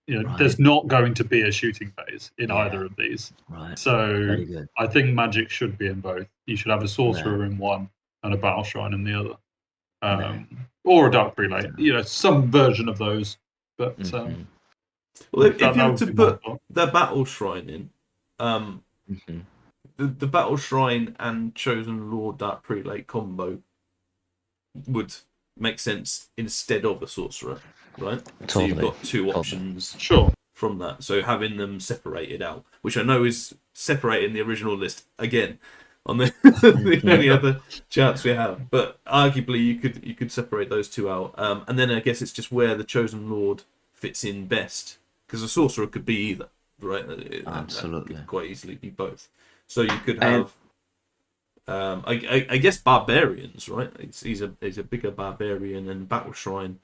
there's not going to be a shooting phase in either of these. Right. So I think Magic should be in both. You should have a Sorcerer in one and a Battle Shrine in the other. Or a Dark Prelate. Some version of those. But well, if you were to put the Battle Shrine in, the Battle Shrine and Chosen Lord Dark Prelate combo would make sense instead of a Sorcerer, right? Totally. So you've got two options from that. So having them separated out, which I know is separated in the original list again on the only other chance we have, but arguably you could separate those two out, and then I guess it's just where the Chosen Lord fits in best, because a Sorcerer could be either, right? Absolutely, that could quite easily be both. So you could have, I guess, barbarians, right? He's a bigger barbarian, and Battle Shrine.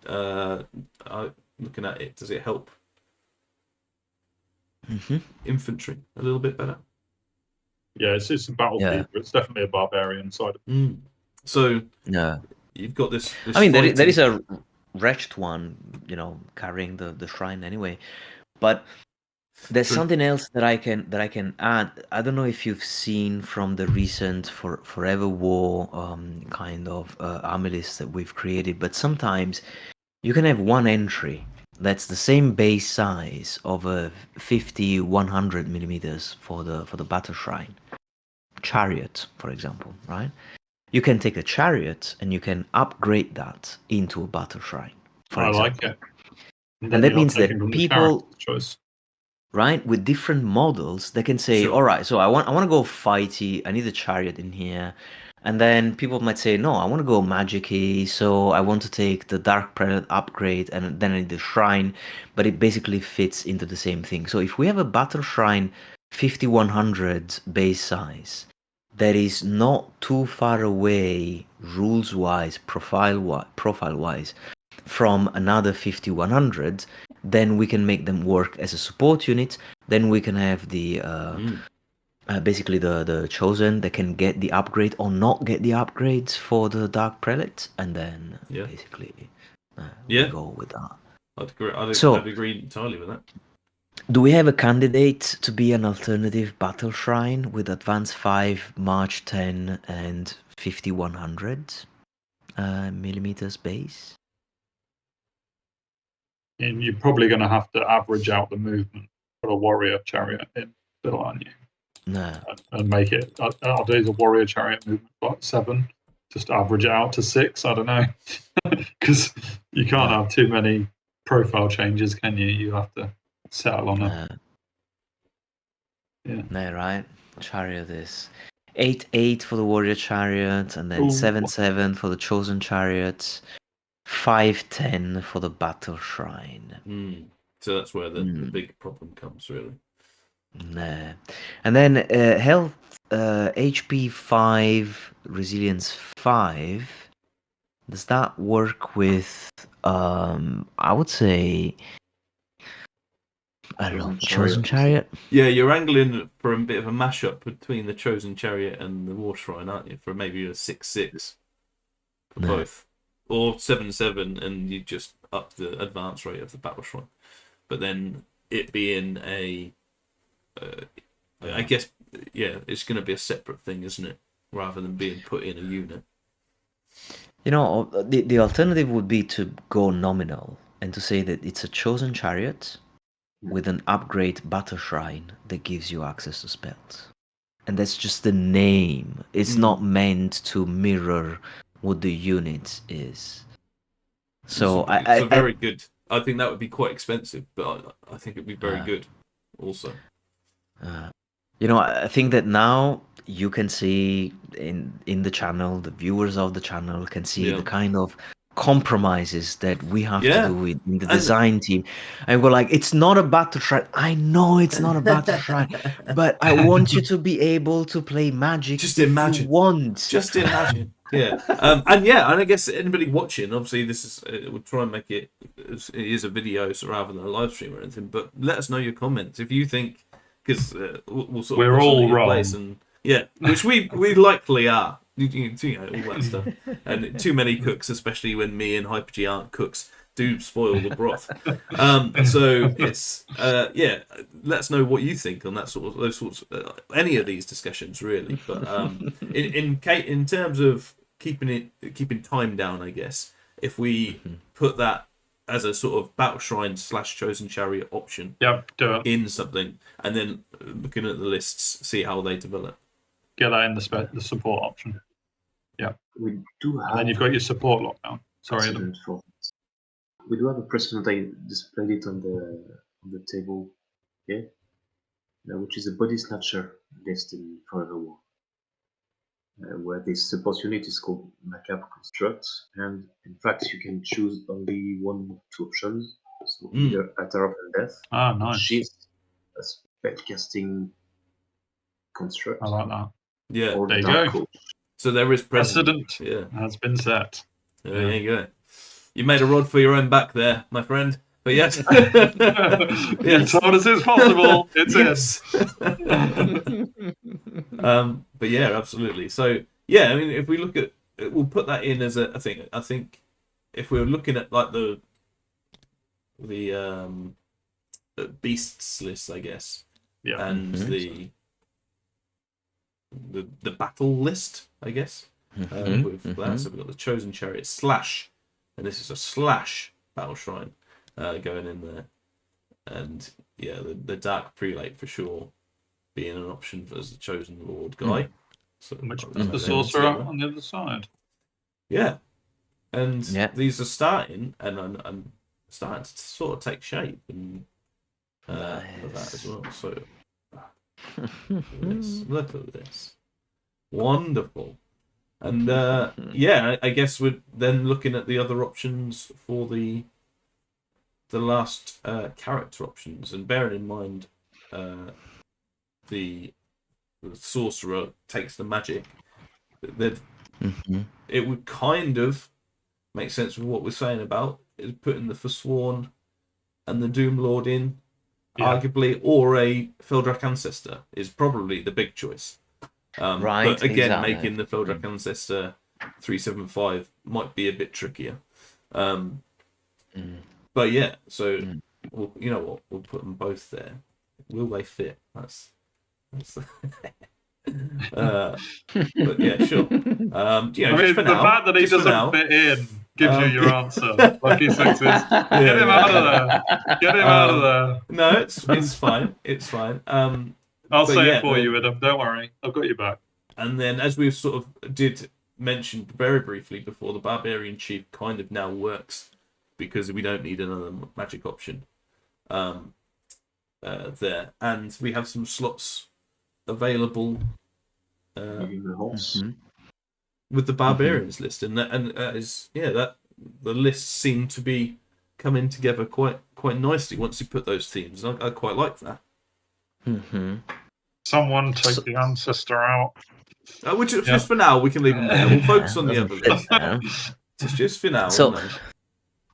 Looking at it, does it help infantry a little bit better? Yeah, it's a battlefield, but it's definitely a barbarian side. So you've got this I mean, there is a wretched one, carrying the shrine anyway, but there's something else that I can add. I don't know if you've seen from the recent Forever War kind of army list that we've created, but sometimes you can have one entry that's the same base size of a 50-100 millimeters for the battle shrine. Chariot, for example, right? You can take a chariot and you can upgrade that into a battle shrine. I like it. And that means that people, right, with different models, they can say, all right, so I want to go fighty, I need a chariot in here. And then people might say, no, I want to go magic-y, so I want to take the Dark Prelate upgrade and then I need the shrine, but it basically fits into the same thing. So if we have a battle shrine 50-100 base size that is not too far away rules-wise, profile-wise from another 50-100, then we can make them work as a support unit. Then we can have the basically the chosen that can get the upgrade or not get the upgrades for the Dark Prelate, and then basically we go with that. I'd agree entirely with that. Do we have a candidate to be an alternative battle shrine with advance 5, March 10, and 50-100 millimeters base? And you're probably going to have to average out the movement for a warrior chariot in still, aren't you? No. And make it. I'll do the warrior chariot movement like 7, just average it out to 6. I don't know, because you can't have too many profile changes, can you? You have to settle on a. No, right. Chariot is 8-8 for the warrior chariot, and then 7-7 for the chosen chariot. 5-10 for the battle shrine. So that's where the big problem comes, really. Nah. And then health, HP 5, resilience 5. Does that work with, I would say, I don't know, chosen chariot? Yeah, you're angling for a bit of a mashup between the chosen chariot and the war shrine, aren't you? For maybe a 6-6 for both. Or 7-7, and you just up the advance rate of the battle shrine. But then it being a I guess, yeah, it's going to be a separate thing, isn't it? Rather than being put in a unit. You know, the alternative would be to go nominal and to say that it's a chosen chariot with an upgrade battle shrine that gives you access to spells. And that's just the name. It's not meant to mirror what the unit is. So it's a very good. I think that would be quite expensive, but I think it'd be very good also. You know, I think that now you can see in the channel, the viewers of the channel can see the kind of compromises that we have to do in the design team. And we're like, it's not a battle shrine. I know it's not a battle shrine, but I want you to be able to play Magic. Just imagine. You want. Just imagine. Yeah. And I guess anybody watching, obviously, this is we'll try and make it is a video, so rather than a live stream or anything. But let us know your comments if you think, because we'll sort of we're all wrong, and which we likely are. You know, all that stuff, and too many cooks, especially when me and Hyper-G aren't cooks, do spoil the broth. So it's let us know what you think on that those sorts any of these discussions really. But in terms of keeping time down, I guess if we put that as a sort of battle shrine / chosen chariot option, do it in something, and then looking at the lists, see how they develop. Get that in the support option. Yeah, we do have. And then you've got your support lockdown. Sorry, we do have a precedent. I displayed it on the table here, which is a body snatcher list in Forever War, where this support unit is called Macabre Construct, and in fact you can choose only one of two options, so either Atar of Death, which is a spellcasting construct. I like that. Yeah, there you go. So there is precedent. Has been set. There you go. You made a rod for your own back there, my friend. But yes, You told us it's possible. It's but yeah, absolutely. So yeah, I mean, if we look at, we'll put that in as a. I think if we're looking at like the beasts list, I guess, and the battle list, I guess. With that, so we've got the chosen chariot / and this is a / battle shrine going in there, and the dark prelate for sure being an option as the chosen lord guy. So which is the sorcerer on the other side. Yeah, and these are starting and starting to sort of take shape and for that as well. So look at this, wonderful. And I guess we're then looking at the other options for the last character options, and bearing in mind the sorcerer takes the magic, that it would kind of make sense with what we're saying about is putting the Forsworn and the Doom Lord in, arguably, or a Feldrak Ancestor is probably the big choice. But again, making the Feldrak Ancestor 375 might be a bit trickier. But yeah, so we'll, you know what? We'll put them both there. Will they fit? That's but yeah, sure. The fact that he doesn't fit in gives you your answer. Lucky Sixes. Get him out of there. Get him out of there. No, it's fine. It's fine. I'll say it for you, Idum. Don't worry. I've got you back. And then, as we sort of did mention very briefly before, the Barbarian Chief kind of now works because we don't need another magic option there. And we have some slots available with the Barbarians list. And that the lists seem to be coming together quite nicely once you put those themes. I quite like that. Someone take the Ancestor out. Which just for now we can leave them there. We'll focus on the other list. Just for now. So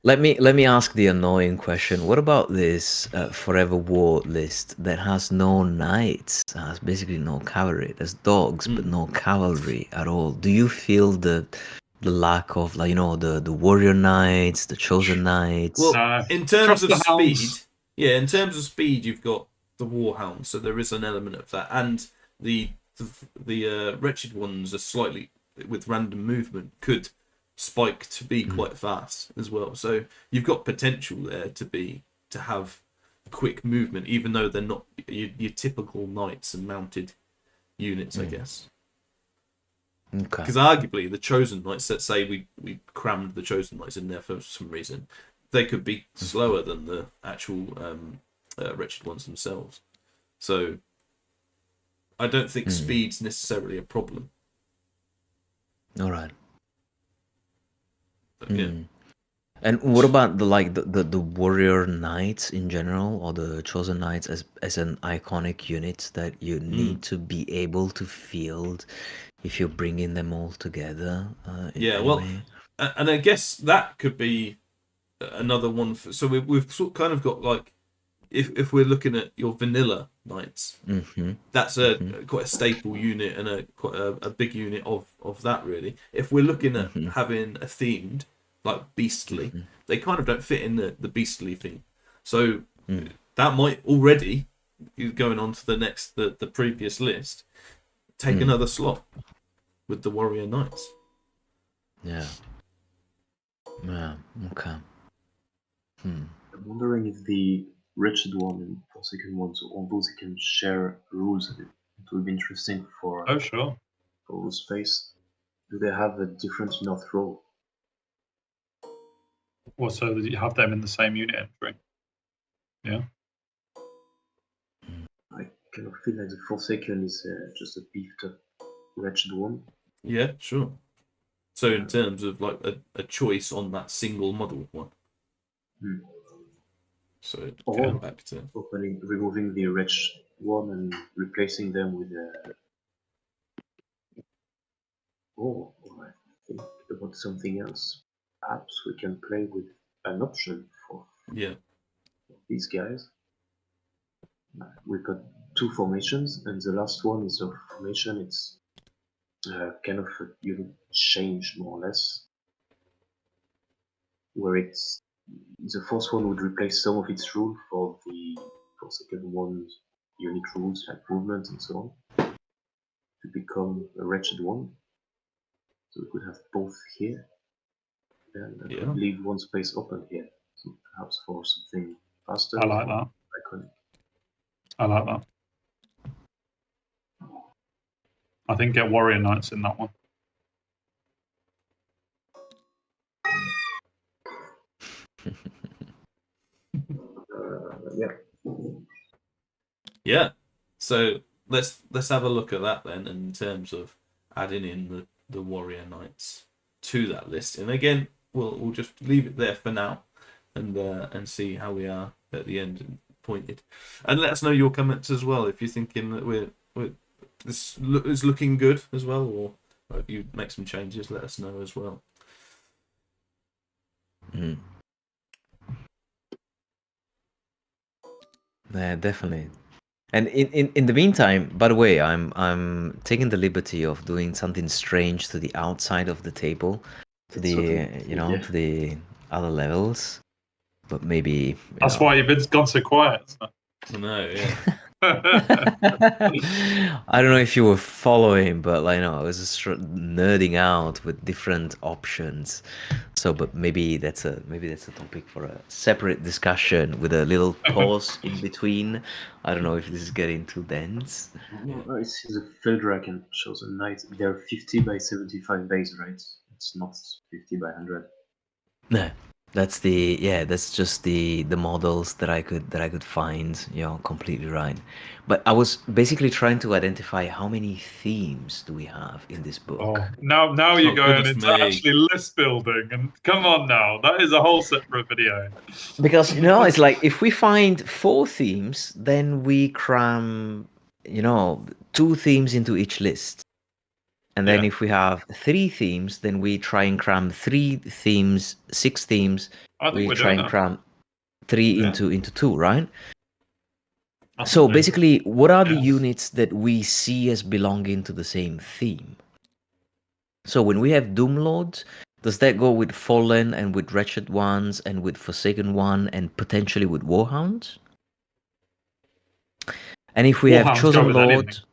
let me ask the annoying question. What about this Forever War list that has no knights, has basically no cavalry? There's dogs, but no cavalry at all. Do you feel the lack of, like, the warrior knights, the chosen knights? Well, in terms of speed, you've got Warhound, so there is an element of that, and the wretched ones are slightly with random movement could spike to be quite fast as well. So you've got potential there to have quick movement, even though they're not your typical knights and mounted units, I guess. Okay. Because arguably the chosen knights, let's say we crammed the chosen knights in there for some reason, they could be slower than the actual wretched ones themselves. So I don't think speed's necessarily a problem. All right. But, yeah. And what about the warrior knights in general, or the chosen knights as an iconic unit that you need to be able to field if you're bringing them all together? And I guess that could be another one. So we've sort of kind of got like, if we're looking at your vanilla knights, that's quite a staple unit and quite a big unit of that really. If we're looking at having a themed, like beastly, they kind of don't fit in the beastly theme. So that might already, going on to the previous list, take another slot with the warrior knights. Yeah. Okay. I'm wondering if the wretched one and Forsaken one, so although they can share rules, it would be interesting for for space. Do they have a different north role? Well, so that you have them in the same unit entry. Yeah. I kind of feel like the Forsaken is just a beefed up wretched one. Yeah, sure. So in terms of like a choice on that single model one. So going back to removing the wretched one and replacing them with I think about something else. Perhaps we can play with an option for these guys. We've got two formations, and the last one is a formation. It's kind of a unit change, more or less, where it's the first one would replace some of its rule for the second one's unique rules like movement and so on to become a wretched one. So we could have both here, and that would leave one space open here. So perhaps for something faster. I like that. Iconic. I like that. I think get warrior knights in that one. Yeah. So let's have a look at that then in terms of adding in the warrior knights to that list. And again, we'll just leave it there for now and see how we are at the end and pointed. And let us know your comments as well if you're thinking that this is looking good as well, or if you make some changes, let us know as well. Yeah, definitely. And in the meantime, by the way, I'm taking the liberty of doing something strange to the outside of the table, to the other levels, but maybe that's why you've gone so quiet. No, yeah. I don't know if you were following, but I was just nerding out with different options. So, but maybe that's a topic for a separate discussion with a little pause in between. I don't know if this is getting too dense. I see the Feldrack and Chosen Knight. They're 50 by 75 base, right? It's not 50 by 100. No. That's just the models that I could find. Completely right. But I was basically trying to identify how many themes do we have in this book. Oh, now you're going into actually list building, and come on now, that is a whole separate video. Because it's like if we find 4 themes, then we cram 2 themes into each list. And then if we have 3 themes, then we try and cram 3 themes, 6 themes. We try and cram 3 into 2, right? So basically, what are the units that we see as belonging to the same theme? So when we have Doom Lords, does that go with Fallen and with Wretched Ones and with Forsaken One and potentially with Warhounds? And if we have Warhounds go chosen with lord, anything.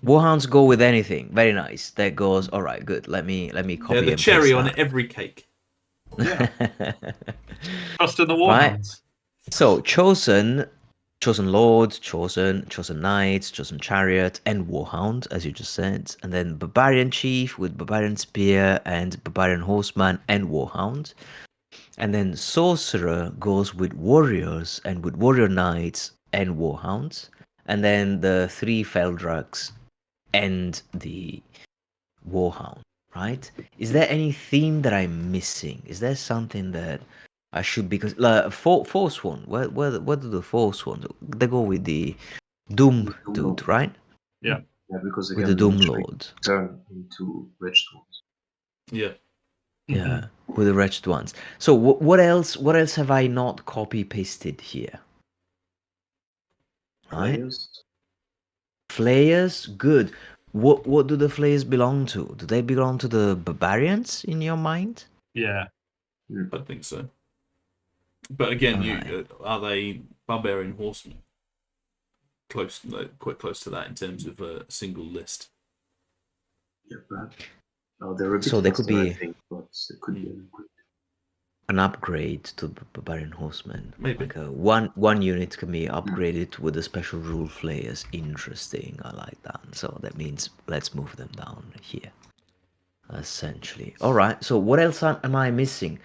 warhounds go with anything. Very nice. That goes all right. Good. Let me copy They're the and cherry paste on that. every cake. Yeah. Trust in the Right. Warhounds. So chosen lord, chosen knight, chosen chariot, and warhound, as you just said, and then barbarian chief with barbarian spear and barbarian horseman and warhound, and then sorcerer goes with warriors and with warrior knights and warhounds, and then the 3 Feldraks and the warhound. Right? Is there any theme that I'm missing? Is there something that I should, because force one. What do the force ones? They go with the Doom Doom dude, Lord. right? Yeah. Yeah, because they With can the Doom literally Lord. turn into wretched ones. Yeah. Yeah, with the wretched ones. So what else? What else have I not copy pasted here? Right? Players, Flayers, good. What do the flayers belong to? Do they belong to the barbarians in your mind? Yeah. I think so. But again, Alright. are they barbarian horsemen? Quite close to that in terms of a single list. yeah, perhaps. They're a bit So they could faster, I be think, but it could be an upgrade to barbarian horsemen. Maybe. Like one unit can be upgraded with a special rule flayers. Interesting. I like that. So that means let's move them down here. Essentially. Alright, so what else am I missing?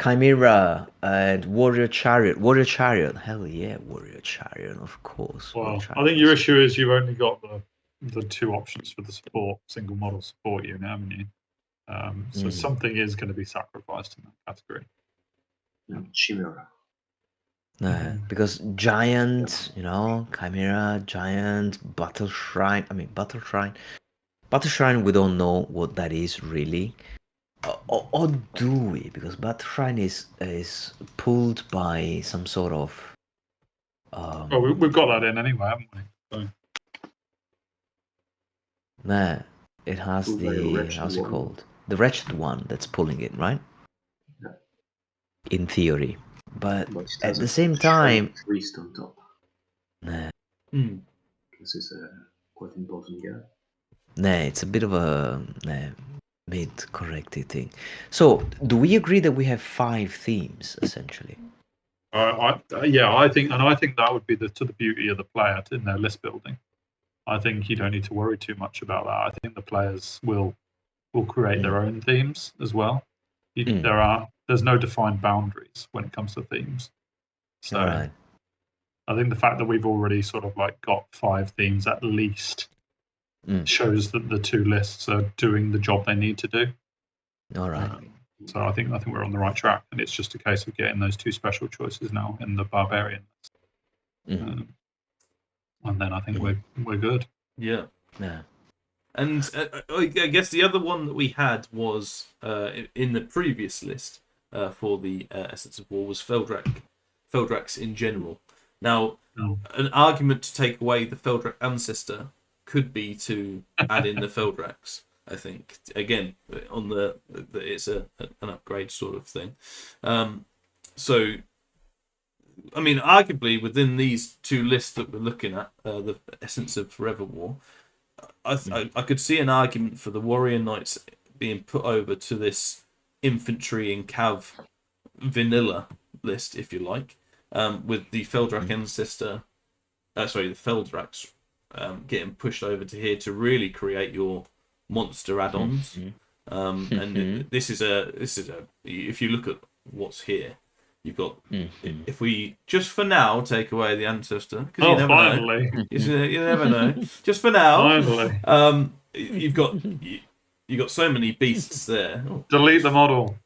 Chimera and Warrior Chariot. Warrior Chariot. Hell yeah, Warrior Chariot, of course. Warrior Well, I Chariot think your is- issue is you've only got the 2 options for the support, single model support unit, haven't you? So something is going to be sacrificed in that category. Chimera. because Giant, Chimera, Giant, Battle Shrine. I mean, Battle Shrine. Battle Shrine, we don't know what that is really. Or do we? Because Battle Shrine is pulled by some sort of. Well, we've got that in anyway, haven't we? So, Nah, it has Pulled by a the. wretched How's it one. called? The wretched one that's pulling it, right? Yeah. In theory. But But it at has the a same shiny time. priest on top. Nah, This is a quite important guy. it's a bit of a mid-corrected thing. So, do we agree that we have 5 themes, essentially? I think that would be to the beauty of the player in their list building. I think you don't need to worry too much about that. I think the players will create their own themes as well. There's no defined boundaries when it comes to themes. So Alright. I think the fact that we've already sort of like got 5 themes at least shows that the 2 lists are doing the job they need to do. Alright. So I think we're on the right track, and it's just a case of getting those 2 special choices now in the barbarian. And then I think we're good. Yeah. Yeah. And I guess the other one that we had was in the previous list for the Essence of War was Feldraks in general. Now, an argument to take away the Feldrak ancestor could be to add in the Feldraks. I think again on the it's an upgrade sort of thing. So, I mean, arguably within these 2 lists that we're looking at, the Essence of Forever War, I could see an argument for the Warrior Knights being put over to this infantry and cav vanilla list, if you like, with the Feldrak ancestor, the Feldraks getting pushed over to here to really create your monster add-ons. And this is a if you look at what's here, you've got if we just for now take away the ancestor, because you never know. You never know. Just for now, you've got so many beasts there. Delete the model.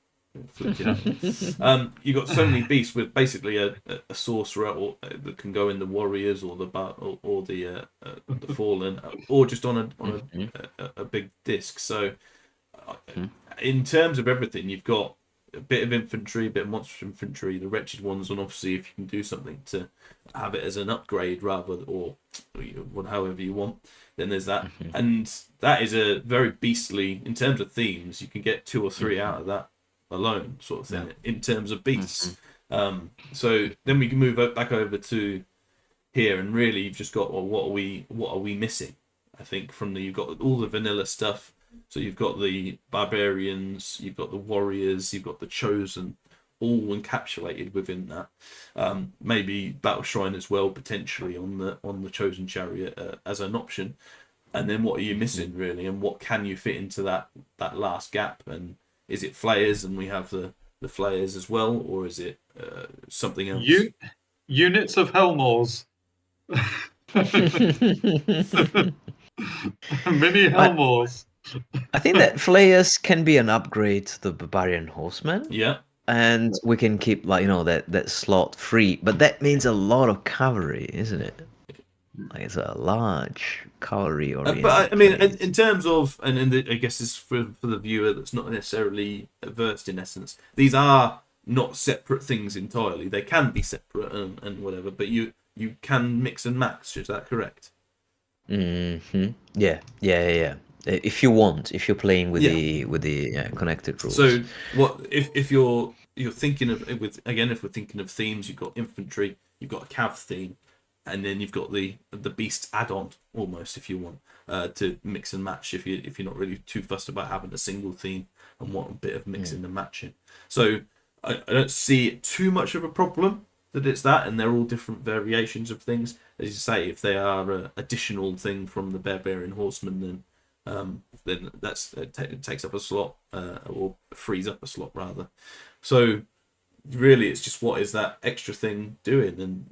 You've got so many beasts with basically a sorcerer that can go in the warriors or the fallen, or just on a big disc. So in terms of everything, you've got a bit of infantry, a bit of monster infantry, the wretched ones, and obviously if you can do something to have it as an upgrade or however you want, then there's that. And that is a very beastly, in terms of themes, you can get 2 or 3 out of that alone, sort of thing, in terms of beasts. So then we can move back over to here, and really you've just got, well, what are we missing? I think you've got all the vanilla stuff. So you've got the barbarians, you've got the warriors, you've got the chosen, all encapsulated within that. Maybe battle shrine as well, potentially on the chosen chariot as an option. And then what are you missing really, and what can you fit into that last gap? And is it flayers, and we have the flayers as well, or is it something else? Units of Helmors. Mini Helmors. I think that flayers can be an upgrade to the barbarian horseman. Yeah. And we can keep that slot free, but that means a lot of cavalry, isn't it? Like it's a large cavalry oriented. But I mean, in terms of, I guess it's for the viewer that's not necessarily versed in Essence. These are not separate things entirely. They can be separate and whatever, but you can mix and match. Is that correct? Mm-hmm. Yeah. If you're playing with the connected rules. So what if you're thinking of if we're thinking of themes, you've got infantry, you've got a cav theme, and then you've got the beast add-on almost, if you want to mix and match, if you're not really too fussed about having a single theme and want a bit of mixing and matching. So I don't see it too much of a problem that it's that, and they're all different variations of things. As you say, if they are an additional thing from the barbarian horseman, then it takes up a slot, or frees up a slot rather. So really, it's just what is that extra thing doing? And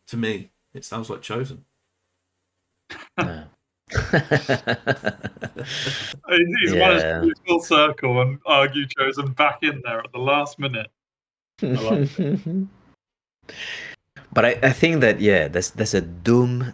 to me, it sounds like Chosen. Yeah. He's managed to do full circle and argue Chosen back in there at the last minute. I like it. But I think that there's a Doom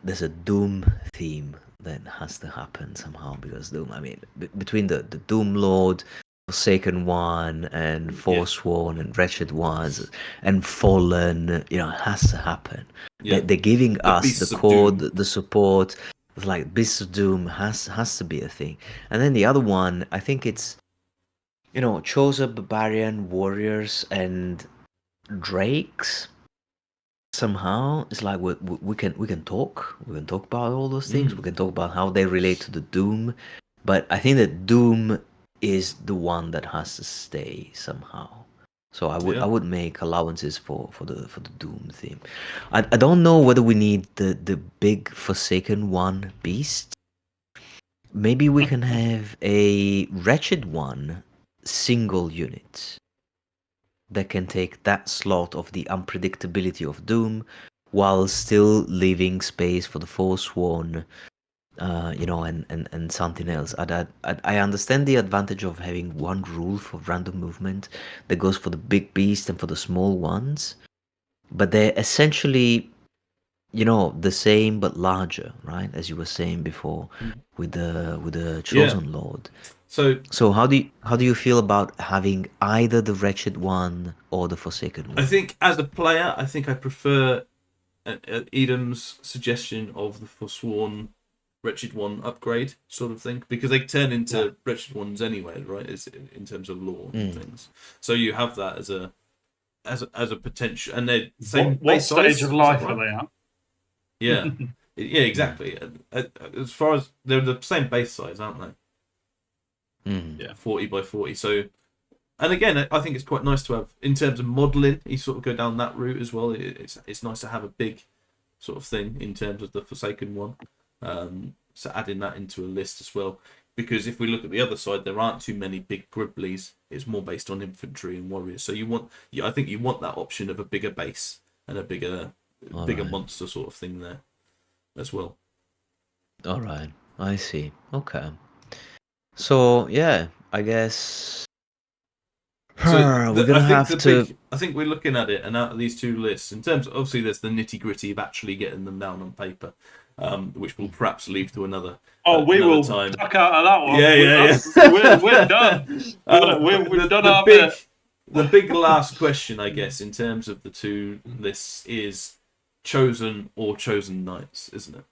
theme that has to happen somehow, because Doom, I mean, between the Doom Lord, Forsaken One, and Forsworn, and Wretched Ones, and Fallen, it has to happen. Yeah. They're giving us the core, the support. Like Beasts of Doom has to be a thing. And then the other one, I think it's Chosen Barbarian Warriors and Drakes. Somehow it's like we can talk about all those things. We can talk about how they relate to the Doom, but I think that Doom is the one that has to stay somehow. So I would make allowances for the Doom theme. I don't know whether we need the big Forsaken One beast. Maybe we can have a Wretched One single unit that can take that slot of the unpredictability of Doom, while still leaving space for the Forsworn, and something else. I understand the advantage of having one rule for random movement that goes for the big beast and for the small ones, but they're essentially, the same but larger, right? As you were saying before, with the Chosen Lord. So how do you feel about having either the Wretched One or the Forsaken One? I think as a player, I prefer Idum's suggestion of the Forsworn Wretched One upgrade sort of thing, because they turn into Wretched Ones anyway, right? In terms of lore and things. So you have that as a potential, and they're same. What stage of life are they at? Yeah, yeah, exactly. As far as they're the same base size, aren't they? Yeah, 40 by 40. So, and again, I think it's quite nice to have in terms of modelling. You sort of go down that route as well. It's nice to have a big sort of thing in terms of the Forsaken One. So adding that into a list as well, because if we look at the other side, there aren't too many big Gribblies. It's more based on infantry and warriors. So I think you want that option of a bigger base and a bigger monster sort of thing there as well. All right, I see. Okay. So I guess we're gonna have to. I think we're looking at it, and out of these two lists, in terms of, obviously there's the nitty gritty of actually getting them down on paper, which we'll perhaps leave to another. We will time. duck out of that one. Yeah. We're done. We've done our bit. The big last question, I guess, in terms of the two lists is Chosen or Chosen Knights, isn't it?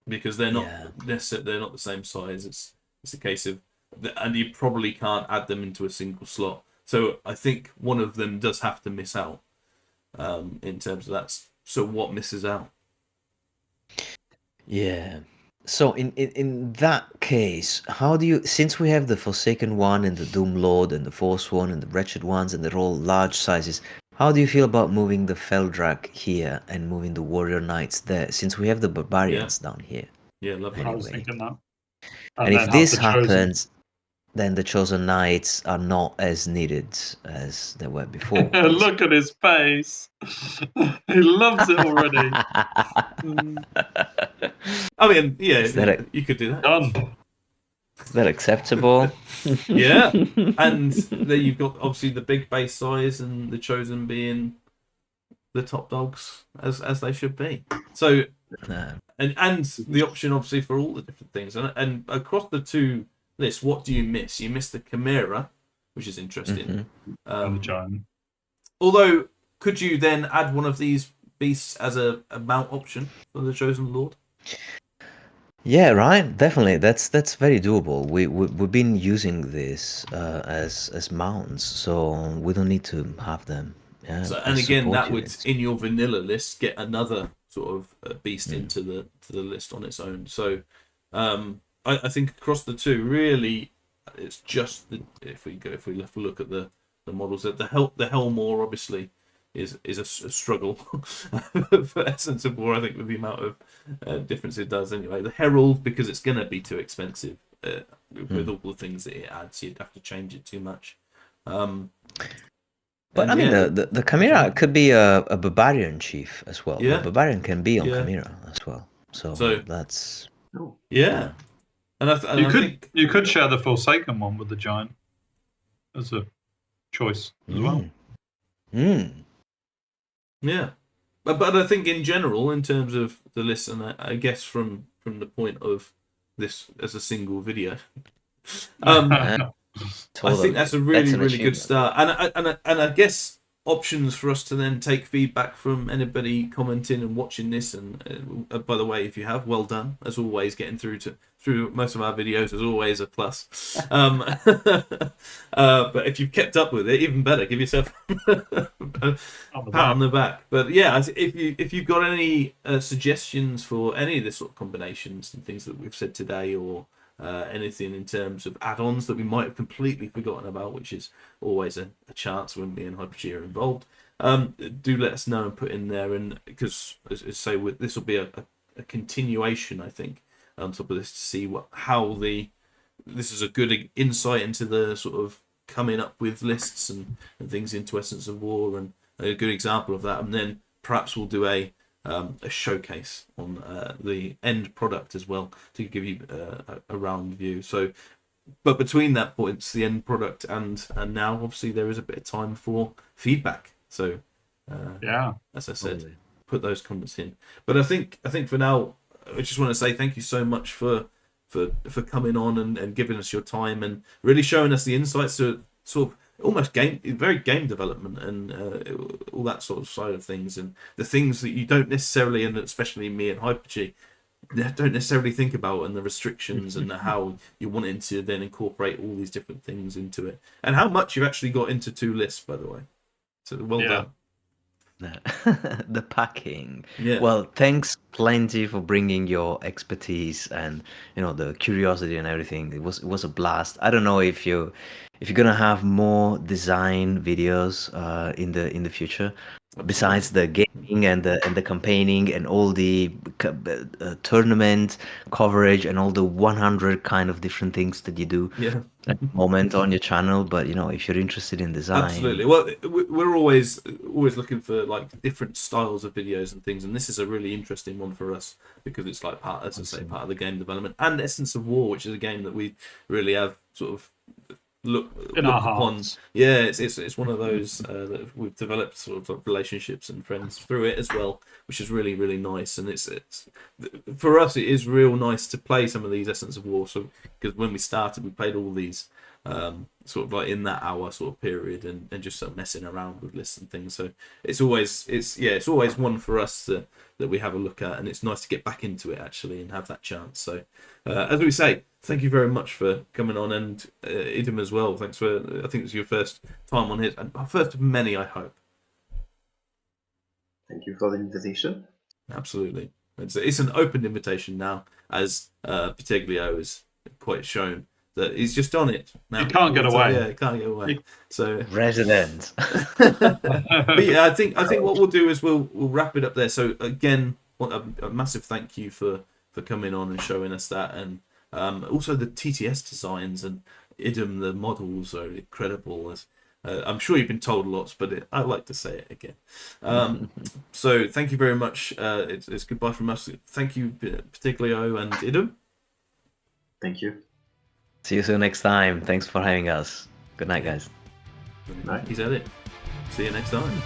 Because they're not they're not the same size. It's a case of, and you probably can't add them into a single slot. So I think one of them does have to miss out in terms of So what misses out? Yeah. So in that case, how do you, since we have the Forsaken one and the Doom Lord and the Force one and the Wretched ones and they're all large sizes, how do you feel about moving the Feldrak here and moving the Warrior Knights there, since we have the Barbarians down here? Yeah, lovely. I was Anyway. thinking that. And then if have this the Chosen. happens, then the Chosen Knights are not as needed as they were before. Look at his face. He loves it already. I mean, yeah, Is that you could do that. Done. Is that acceptable? Yeah, and then you've got obviously the big base size and the Chosen being the top dogs as they should be. So, and the option obviously for all the different things, and across the two lists, what do you miss? You miss the Chimera, which is interesting. And the Giant. Although, could you then add one of these beasts as a mount option for the Chosen Lord? Yeah, right. Definitely, that's very doable. We've been using this as mounts, so we don't need to have them. Yeah, So, and again, that would units. in your vanilla list get another sort of beast into the list on its own. So, I think across the two, really, it's just if we look at the models, that the Hellmore obviously is a struggle for Essence of War. I think with the amount of difference it does anyway. The Herald, because it's going to be too expensive with all the things that it adds, you'd have to change it too much. But I mean, the Chimera could be a Barbarian chief as well. Yeah. The Barbarian can be on Chimera as well. So that's yeah. And I think you could share the Forsaken one with the Giant as a choice as well. Yeah, but I think in general, in terms of the list, and I guess from the point of this as a single video, totally. I think that's a really good start. And I guess options for us to then take feedback from anybody commenting and watching this. And by the way, if you have, well done as always. Getting through most of our videos is always a plus. But if you've kept up with it, even better. Give yourself a pat on the back. But yeah, if you've got any suggestions for any of the sort of combinations and things that we've said today, or anything in terms of add-ons that we might have completely forgotten about, which is always a chance when me and Hyperg are involved, do let us know and put in there. And because as I say, this will be a continuation, I think, on top of this, to see how this is a good insight into the sort of coming up with lists and things into Essence of War, and a good example of that. And then perhaps we'll do a showcase on the end product as well, to give you a round view. So, but between that points, the end product and now, obviously there is a bit of time for feedback. So as I said, put those comments in. But I think for now, I just want to say thank you so much for coming on and giving us your time and really showing us the insights to sort of almost very game development and all that sort of side of things, and the things that you don't necessarily, and especially me and Hyperg, don't necessarily think about, and the restrictions and how you're wanting to then incorporate all these different things into it, and how much you've actually got into two lists, by the way. So well done. The packing. Yeah. Well, thanks plenty for bringing your expertise and the curiosity and everything. It was a blast. I don't know if you're gonna have more design videos in the future. Absolutely. Besides the gaming and the campaigning and all the tournament coverage and all the 100 kind of different things that you do at the moment on your channel. But if you're interested in design, absolutely. Well, we're always looking for like different styles of videos and things, and this is a really interesting one for us because it's like part of the game development and Essence of War, which is a game that we really have sort of look upon. Yeah, it's one of those that we've developed sort of relationships and friends through it as well, which is really, really nice. And it's for us, it is real nice to play some of these Essence of War. So because when we started, we played all these sort of like in that hour sort of period and just sort of messing around with lists and things. So it's always one for us that we have a look at, and it's nice to get back into it actually and have that chance. So as we say, thank you very much for coming on, and Idum as well. Thanks for, I think it was your first time on here, and first of many, I hope. Thank you for the invitation. Absolutely. It's an open invitation now, as Piteglio has quite shown that he's just on it now. He can't get away. Yeah, he can't get away. So Resident. but yeah, I think what we'll do is we'll wrap it up there. So again, a massive thank you for coming on and showing us that, and also the TTS designs and Idum, the models are incredible. I'm sure you've been told lots, but I like to say it again. So thank you very much. It's goodbye from us. Thank you, Piteglio and Idum. Thank you. See you soon next time. Thanks for having us. Good night, guys. Night. He's at it. See you next time.